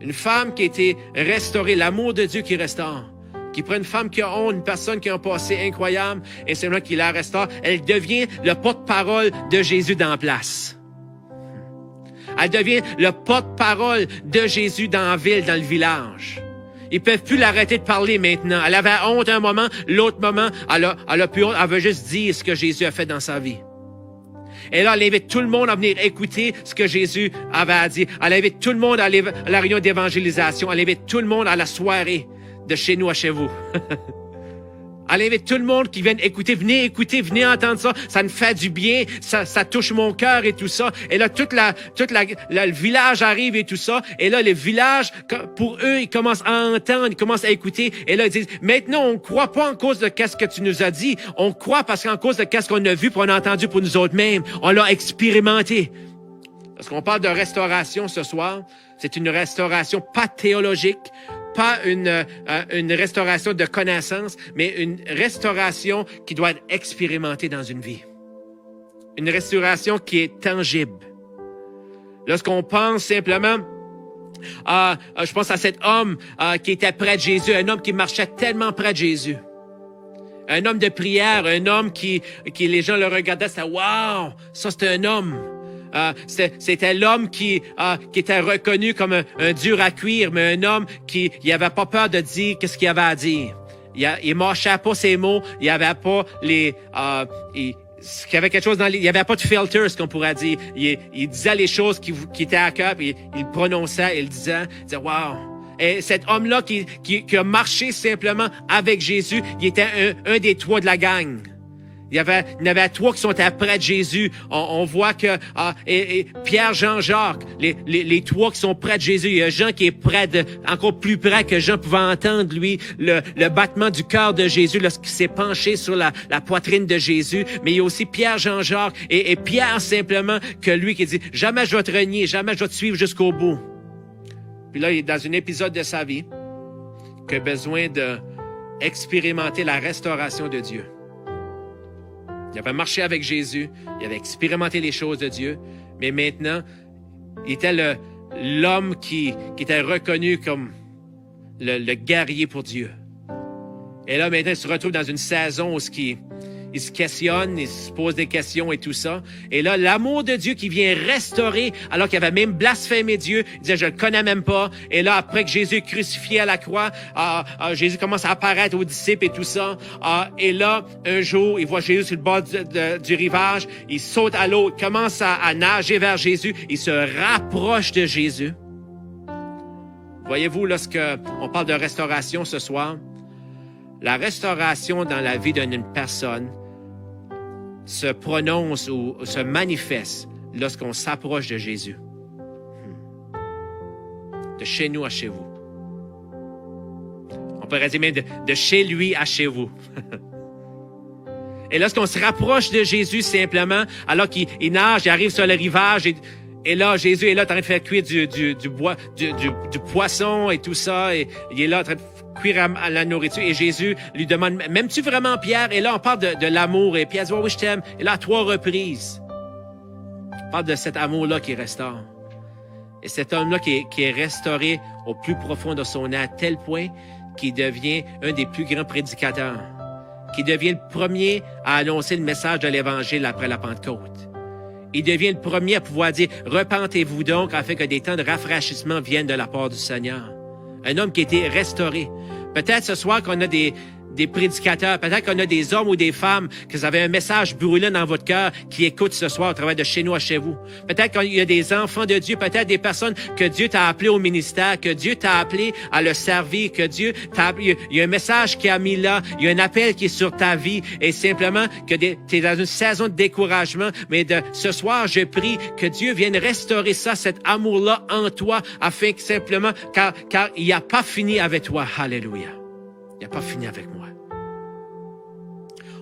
Une femme qui a été restaurée, l'amour de Dieu qui restaure. Qui prend une femme qui a honte, une personne qui a un passé incroyable, et c'est là qu'il la restaure. Elle devient le porte-parole de Jésus dans la place. Elle devient le porte-parole de Jésus dans la ville, dans le village. Ils peuvent plus l'arrêter de parler maintenant. Elle avait honte un moment, l'autre moment, elle a plus honte, elle veut juste dire ce que Jésus a fait dans sa vie. Et là, elle invite tout le monde à venir écouter ce que Jésus avait à dire. Elle invite tout le monde à la réunion d'évangélisation. Elle invite tout le monde à la soirée de chez nous à chez vous. Elle invite tout le monde qui vient écouter, venez entendre ça, ça me fait du bien, ça touche mon cœur et tout ça. Et là, le village arrive et tout ça. Et là, le village, pour eux, ils commencent à entendre, ils commencent à écouter. Et là, ils disent, maintenant, on croit pas en cause de qu'est-ce que tu nous as dit. On croit parce qu'en cause de qu'est-ce qu'on a vu, puis on a entendu pour nous autres mêmes. On l'a expérimenté. Parce qu'on parle de restauration ce soir. C'est une restauration pas théologique, pas une restauration de connaissance, mais une restauration qui doit être expérimentée dans une vie. Une restauration qui est tangible. Lorsqu'on pense simplement Je pense à cet homme qui était près de Jésus, un homme qui marchait tellement près de Jésus. Un homme de prière, un homme qui les gens le regardaient, c'était « Wow! Ça, c'était un homme! » C'était l'homme qui était reconnu comme un dur à cuire, mais un homme qui avait pas peur de dire qu'est-ce qu'il avait à dire. Il mâchait pas ses mots, il avait pas il y avait quelque chose il y avait pas de filter, ce qu'on pourrait dire. Il disait les choses qui étaient à cœur, puis il prononçait, il disait wow. Et cet homme-là qui a marché simplement avec Jésus, il était un des trois de la gang. Il y en avait trois qui sont près de Jésus. On voit que et Pierre, Jean, Jacques, les trois qui sont près de Jésus. Il y a Jean qui est encore plus près que Jean pouvait entendre, lui, le battement du cœur de Jésus lorsqu'il s'est penché sur la poitrine de Jésus. Mais il y a aussi Pierre, Jean, Jacques et Pierre simplement que lui qui dit « Jamais je vais te renier, jamais je vais te suivre jusqu'au bout. » Puis là, il est dans un épisode de sa vie qui a besoin d'expérimenter la restauration de Dieu. Il avait marché avec Jésus, il avait expérimenté les choses de Dieu, mais maintenant, il était l'homme qui était reconnu comme le guerrier pour Dieu. Et là, maintenant, il se retrouve dans une saison où il se questionne, il se pose des questions et tout ça. Et là, l'amour de Dieu qui vient restaurer, alors qu'il avait même blasphémé Dieu, il disait, je le connais même pas. Et là, après que Jésus est crucifié à la croix, Jésus commence à apparaître aux disciples et tout ça. Et là, un jour, il voit Jésus sur le bord du rivage, il saute à l'eau, commence à nager vers Jésus, il se rapproche de Jésus. Voyez-vous, lorsqu'on parle de restauration ce soir, la restauration dans la vie d'une personne se prononce ou se manifeste lorsqu'on s'approche de Jésus. De chez nous à chez vous. On pourrait dire même de chez lui à chez vous. Et lorsqu'on se rapproche de Jésus simplement, alors qu'il nage, il arrive sur le rivage, et là, Jésus est là en train de faire cuire du poisson et tout ça, et il est là en train de cuire à la nourriture. Et Jésus lui demande, m'aimes-tu vraiment Pierre? Et là, on parle de l'amour. Et Pierre dit, oui, je t'aime. Et là, à 3 reprises, on parle de cet amour-là qui restaure. Et cet homme-là qui est restauré au plus profond de son âme, à tel point qu'il devient un des plus grands prédicateurs, qui devient le premier à annoncer le message de l'Évangile après la Pentecôte. Il devient le premier à pouvoir dire, repentez-vous donc afin que des temps de rafraîchissement viennent de la part du Seigneur. Un homme qui a été restauré. Peut-être ce soir qu'on a des prédicateurs, peut-être qu'on a des hommes ou des femmes, que vous avez un message brûlant dans votre cœur qui écoutent ce soir au travers de chez nous à chez vous. Peut-être qu'il y a des enfants de Dieu, peut-être des personnes que Dieu t'a appelé au ministère, que Dieu t'a appelé à le servir, que Dieu t'a appelé. Il y a un message qui a mis là, il y a un appel qui est sur ta vie et simplement que tu es dans une saison de découragement, mais ce soir, je prie que Dieu vienne restaurer ça, cet amour-là en toi, afin que simplement, car il n'a pas fini avec toi. Alléluia. Il n'a pas fini avec moi.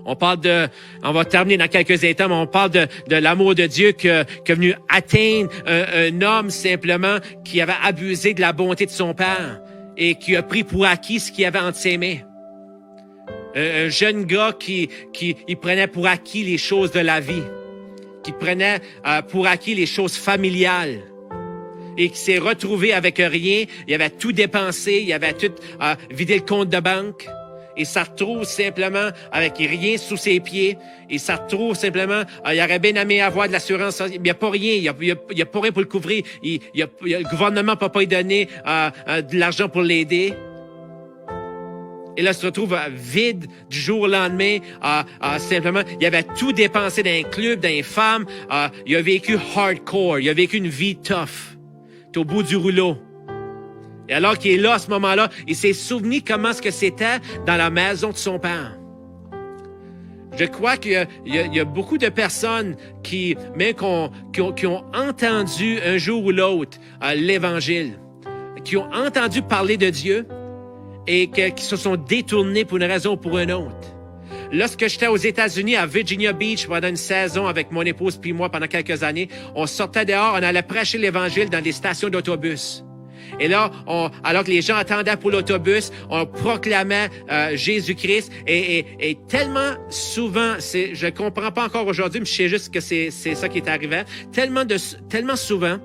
On va terminer dans quelques instants, mais on parle de l'amour de Dieu qui est venu atteindre un homme simplement qui avait abusé de la bonté de son père et qui a pris pour acquis ce qu'il avait entre ses mains. Un jeune gars qui prenait pour acquis les choses de la vie, qui prenait pour acquis les choses familiales. Et qui s'est retrouvé avec rien, il avait tout dépensé, il avait tout vidé le compte de banque, et ça retrouve simplement avec rien sous ses pieds, et ça retrouve simplement, il aurait bien aimé avoir de l'assurance, il n'y a pas rien, il y a pas rien pour le couvrir, le gouvernement ne peut pas lui donner de l'argent pour l'aider. Et là, il se retrouve vide du jour au lendemain. Simplement, il avait tout dépensé dans un club, dans les femmes. Il a vécu hardcore, il a vécu une vie tough. Au bout du rouleau. Et alors qu'il est là à ce moment-là, il s'est souvenu comment est-ce que c'était dans la maison de son père. Je crois qu'il y a beaucoup de personnes qui ont entendu un jour ou l'autre l'Évangile, qui ont entendu parler de Dieu et qui se sont détournés pour une raison ou pour une autre. Lorsque j'étais aux États-Unis, à Virginia Beach, pendant une saison avec mon épouse puis moi pendant quelques années, on sortait dehors, on allait prêcher l'Évangile dans des stations d'autobus. Et là, alors que les gens attendaient pour l'autobus, on proclamait Jésus-Christ. Et tellement souvent, je comprends pas encore aujourd'hui, mais je sais juste que c'est ça qui est arrivé. Tellement souvent,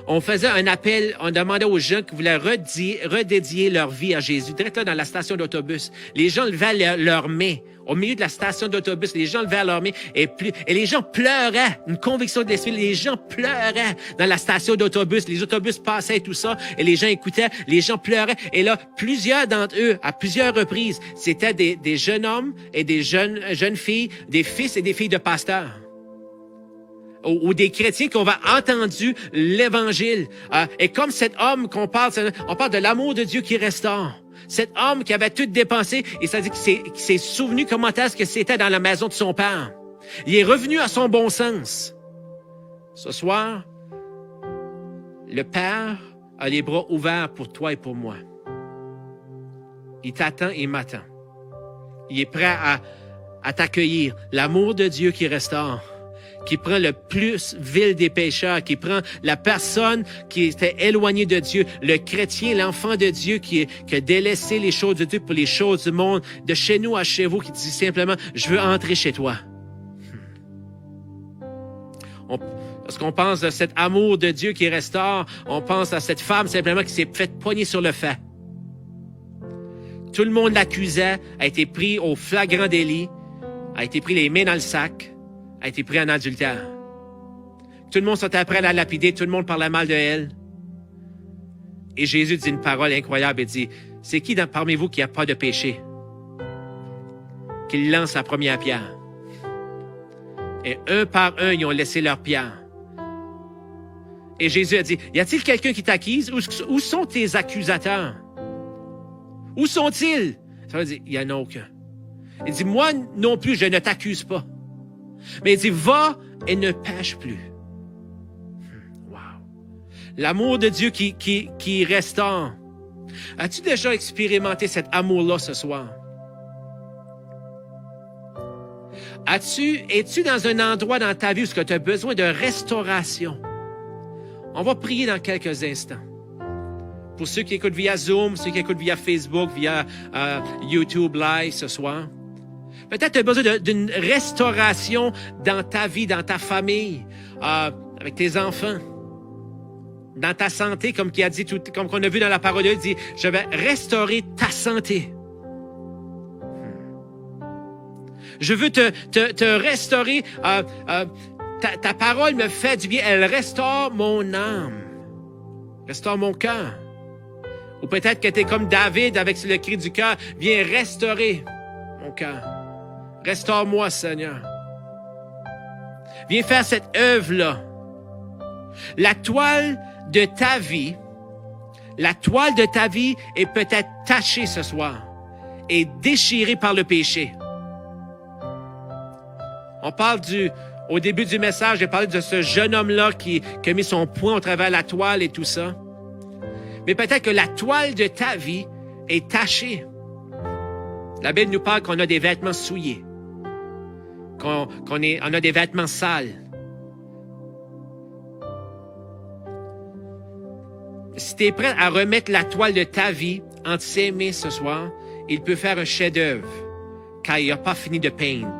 on faisait un appel, on demandait aux gens qui voulaient redédier leur vie à Jésus. Direct là dans la station d'autobus, les gens levaient leurs mains. Au milieu de la station d'autobus, les gens levaient leurs mains et les gens pleuraient. Une conviction de l'esprit, les gens pleuraient dans la station d'autobus. Les autobus passaient et tout ça et les gens écoutaient, les gens pleuraient. Et là, plusieurs d'entre eux, à plusieurs reprises, c'était des jeunes hommes et des jeunes filles, des fils et des filles de pasteurs. Ou des chrétiens qui ont entendu l'Évangile. Et comme cet homme qu'on parle, on parle de l'amour de Dieu qui restaure. Cet homme qui avait tout dépensé, et ça dit qu'il s'est souvenu comment est-ce que c'était dans la maison de son père. Il est revenu à son bon sens. Ce soir, le Père a les bras ouverts pour toi et pour moi. Il t'attend et m'attend. Il est prêt à t'accueillir. L'amour de Dieu qui restaure, qui prend le plus vil des pécheurs, qui prend la personne qui était éloignée de Dieu, le chrétien, l'enfant de Dieu qui a délaissé les choses de Dieu pour les choses du monde, de chez nous à chez vous, qui dit simplement, je veux entrer chez toi. Lorsqu'on pense à cet amour de Dieu qui restaure, on pense à cette femme simplement qui s'est faite poigner sur le fait. Tout le monde l'accusait, a été pris au flagrant délit, a été pris les mains dans le sac, a été pris en adultère. Tout le monde s'était prêt à la lapider, tout le monde parlait mal de elle. Et Jésus dit une parole incroyable, il dit, c'est qui parmi vous qui n'a pas de péché? Qu'il lance la première pierre. Et un par un, ils ont laissé leur pierre. Et Jésus a dit, y a-t-il quelqu'un qui t'accuse? Où sont tes accusateurs? Où sont-ils? Ça veut dire, il n'y en a aucun. Il dit, moi non plus, je ne t'accuse pas. Mais il dit, va et ne pêche plus. Wow. L'amour de Dieu qui restaure. As-tu déjà expérimenté cet amour-là ce soir? Es-tu dans un endroit dans ta vie où tu as besoin de restauration? On va prier dans quelques instants. Pour ceux qui écoutent via Zoom, ceux qui écoutent via Facebook, via YouTube Live ce soir. Peut-être tu as besoin d'une restauration dans ta vie, dans ta famille, avec tes enfants, dans ta santé, comme qui a dit, comme qu'on a vu dans la parole, il dit, je vais restaurer ta santé. Je veux te restaurer. Ta parole me fait du bien. Elle restaure mon âme. Restaure mon cœur. Ou peut-être que tu es comme David avec le cri du cœur. Viens restaurer mon cœur. Restaure-moi, Seigneur. Viens faire cette œuvre-là. La toile de ta vie est peut-être tachée ce soir et déchirée par le péché. On parle au début du message, j'ai parlé de ce jeune homme-là qui a mis son poing au travers de la toile et tout ça. Mais peut-être que la toile de ta vie est tachée. La Bible nous parle qu'on a des vêtements souillés, qu'on a des vêtements sales. Si tu es prêt à remettre la toile de ta vie entre ses mains ce soir, il peut faire un chef-d'œuvre, car il n'a pas fini de peindre.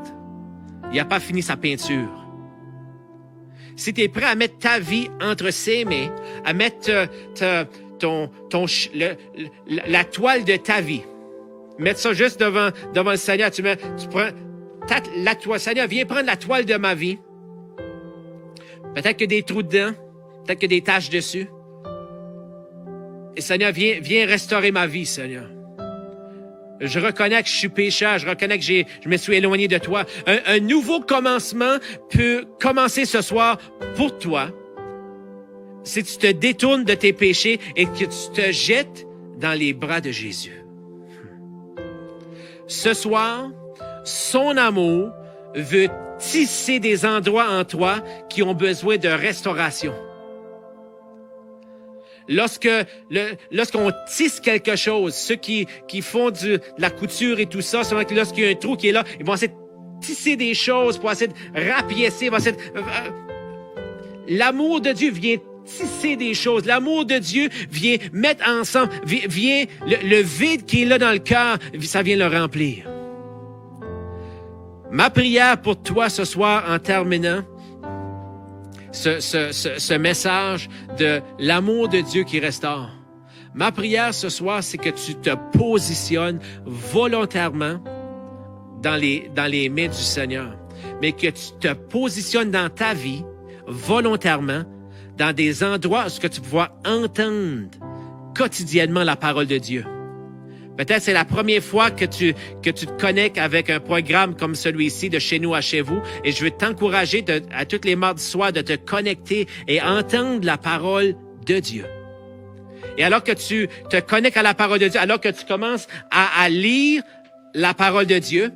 Il n'a pas fini sa peinture. Si tu es prêt à mettre ta vie entre ses mains, à mettre la toile de ta vie, mettre ça juste devant le Seigneur, tu prends la toile. Seigneur, viens prendre la toile de ma vie. Peut-être que des trous dedans, peut-être que des taches dessus. Et Seigneur, viens restaurer ma vie, Seigneur. Je reconnais que je suis pécheur, je reconnais que je me suis éloigné de toi. Un nouveau commencement peut commencer ce soir pour toi si tu te détournes de tes péchés et que tu te jettes dans les bras de Jésus. Ce soir, son amour veut tisser des endroits en toi qui ont besoin de restauration. Lorsqu'on tisse quelque chose, ceux qui font de la couture et tout ça, souvent lorsqu'il y a un trou qui est là, ils vont essayer de tisser des choses pour essayer de rapiécer, l'amour de Dieu vient tisser des choses. L'amour de Dieu vient mettre ensemble, vient le vide qui est là dans le cœur, ça vient le remplir. Ma prière pour toi ce soir en terminant, ce message de l'amour de Dieu qui restaure. Ma prière ce soir, c'est que tu te positionnes volontairement dans les mains du Seigneur, mais que tu te positionnes dans ta vie volontairement dans des endroits où tu vas entendre quotidiennement la parole de Dieu. Peut-être c'est la première fois que tu te connectes avec un programme comme celui-ci de Chez nous à chez vous, et je veux t'encourager à tous les mardis soirs de te connecter et entendre la parole de Dieu. Et alors que tu te connectes à la parole de Dieu, alors que tu commences à lire la parole de Dieu,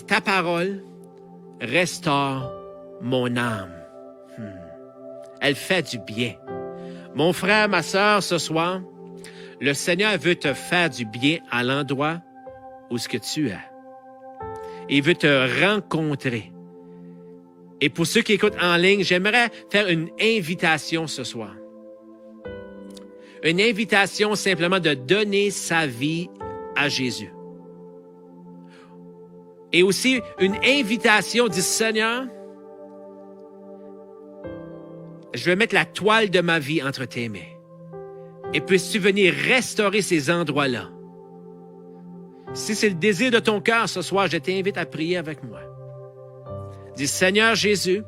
ta parole restaure mon âme. Elle fait du bien. Mon frère, ma sœur, ce soir, le Seigneur veut te faire du bien à l'endroit où ce que tu es. Il veut te rencontrer. Et pour ceux qui écoutent en ligne, j'aimerais faire une invitation ce soir. Une invitation simplement de donner sa vie à Jésus. Et aussi une invitation du Seigneur, je vais mettre la toile de ma vie entre tes mains. Et puisses-tu venir restaurer ces endroits-là? Si c'est le désir de ton cœur ce soir, je t'invite à prier avec moi. Dis, Seigneur Jésus,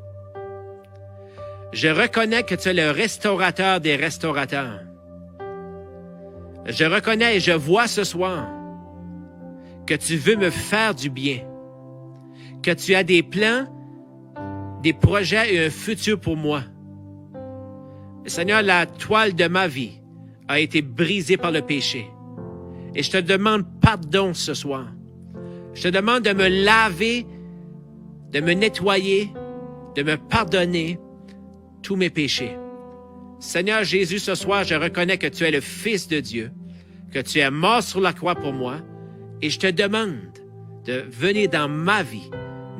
je reconnais que tu es le restaurateur des restaurateurs. Je reconnais et je vois ce soir que tu veux me faire du bien, que tu as des plans, des projets et un futur pour moi. Seigneur, la toile de ma vie a été brisée par le péché. Et je te demande pardon ce soir. Je te demande de me laver, de me nettoyer, de me pardonner tous mes péchés. Seigneur Jésus, ce soir, je reconnais que tu es le Fils de Dieu, que tu es mort sur la croix pour moi, et je te demande de venir dans ma vie,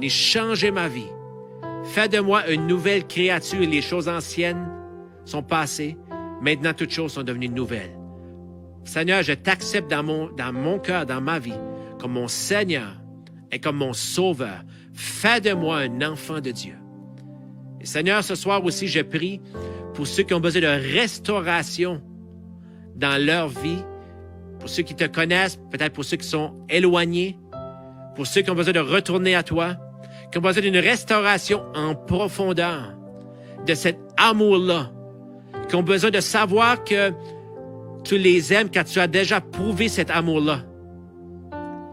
de changer ma vie. Fais de moi une nouvelle créature. Les choses anciennes sont passées. Maintenant, toutes choses sont devenues nouvelles. Seigneur, je t'accepte dans mon cœur, dans ma vie, comme mon Seigneur et comme mon Sauveur. Fais de moi un enfant de Dieu. Et Seigneur, ce soir aussi, je prie pour ceux qui ont besoin de restauration dans leur vie, pour ceux qui te connaissent, peut-être pour ceux qui sont éloignés, pour ceux qui ont besoin de retourner à toi, qui ont besoin d'une restauration en profondeur de cet amour-là, qui ont besoin de savoir que tu les aimes car tu as déjà prouvé cet amour-là.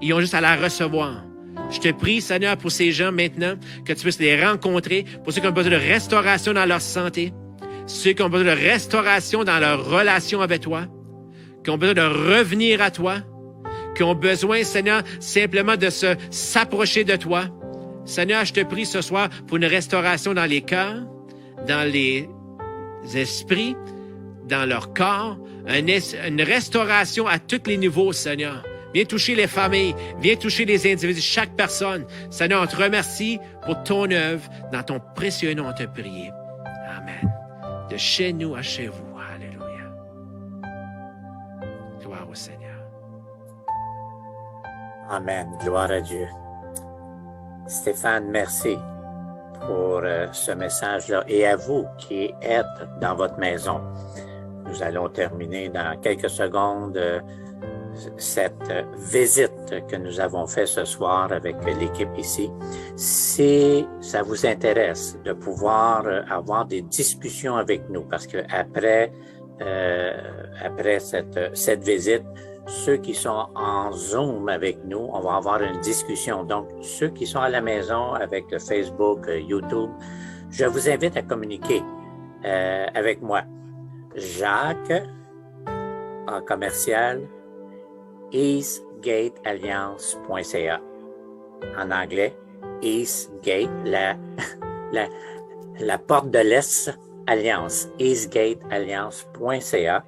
Ils ont juste à la recevoir. Je te prie, Seigneur, pour ces gens maintenant, que tu puisses les rencontrer, pour ceux qui ont besoin de restauration dans leur santé, ceux qui ont besoin de restauration dans leur relation avec toi, qui ont besoin de revenir à toi, qui ont besoin, Seigneur, simplement de s'approcher de toi. Seigneur, je te prie ce soir pour une restauration dans les cœurs, dans les esprits, dans leur corps, une restauration à tous les niveaux, Seigneur. Viens toucher les familles, viens toucher les individus, chaque personne. Seigneur, on te remercie pour ton œuvre. Dans ton précieux nom, on te prie. Amen. De chez nous à chez vous. Alléluia. Gloire au Seigneur. Amen. Gloire à Dieu. Stéphane, merci pour ce message-là. Et à vous qui êtes dans votre maison, nous allons terminer dans quelques secondes cette visite que nous avons faite ce soir avec l'équipe ici. Si ça vous intéresse de pouvoir avoir des discussions avec nous, parce que après cette visite, ceux qui sont en Zoom avec nous, on va avoir une discussion. Donc, ceux qui sont à la maison avec le Facebook, YouTube, je vous invite à communiquer avec moi. Jacques, en commercial, eastgatealliance.ca. En anglais, Eastgate, la porte de l'Est Alliance, eastgatealliance.ca.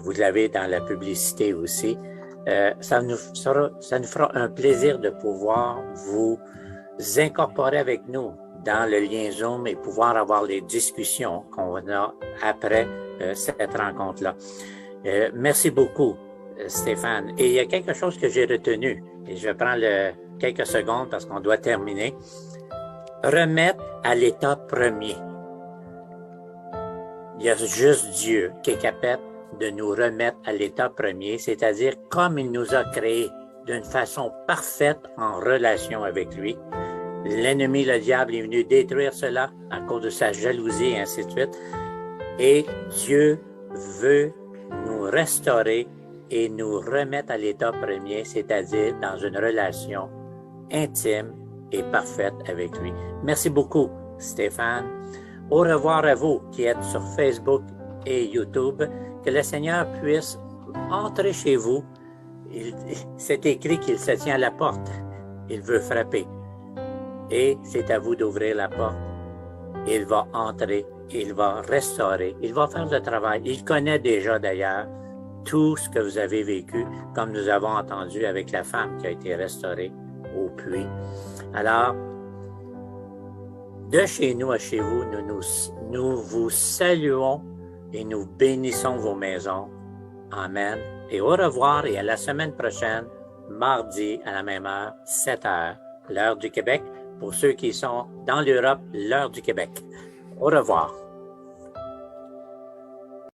Vous l'avez dans la publicité aussi. Ça nous fera un plaisir de pouvoir vous incorporer avec nous dans le lien Zoom et pouvoir avoir les discussions qu'on a après cette rencontre-là. Merci beaucoup, Stéphane. Et il y a quelque chose que j'ai retenu, et je vais prendre quelques secondes parce qu'on doit terminer. Remettre à l'état premier. il y a juste Dieu qui est capable de nous remettre à l'état premier, c'est-à-dire comme il nous a créés d'une façon parfaite en relation avec lui. L'ennemi, le diable, est venu détruire cela à cause de sa jalousie et ainsi de suite. Et Dieu veut nous restaurer et nous remettre à l'état premier, c'est-à-dire dans une relation intime et parfaite avec lui. Merci beaucoup, Stéphane. Au revoir à vous qui êtes sur Facebook et YouTube. Que le Seigneur puisse entrer chez vous. C'est écrit qu'il se tient à la porte. Il veut frapper. Et c'est à vous d'ouvrir la porte. Il va entrer, il va restaurer, il va faire le travail. Il connaît déjà d'ailleurs tout ce que vous avez vécu, comme nous avons entendu avec la femme qui a été restaurée au puits. Alors, de chez nous à chez vous, nous vous saluons et nous bénissons vos maisons. Amen. Et au revoir et à la semaine prochaine, mardi à la même heure, 7 heures, l'heure du Québec. Pour ceux qui sont dans l'Europe, l'heure du Québec. Au revoir.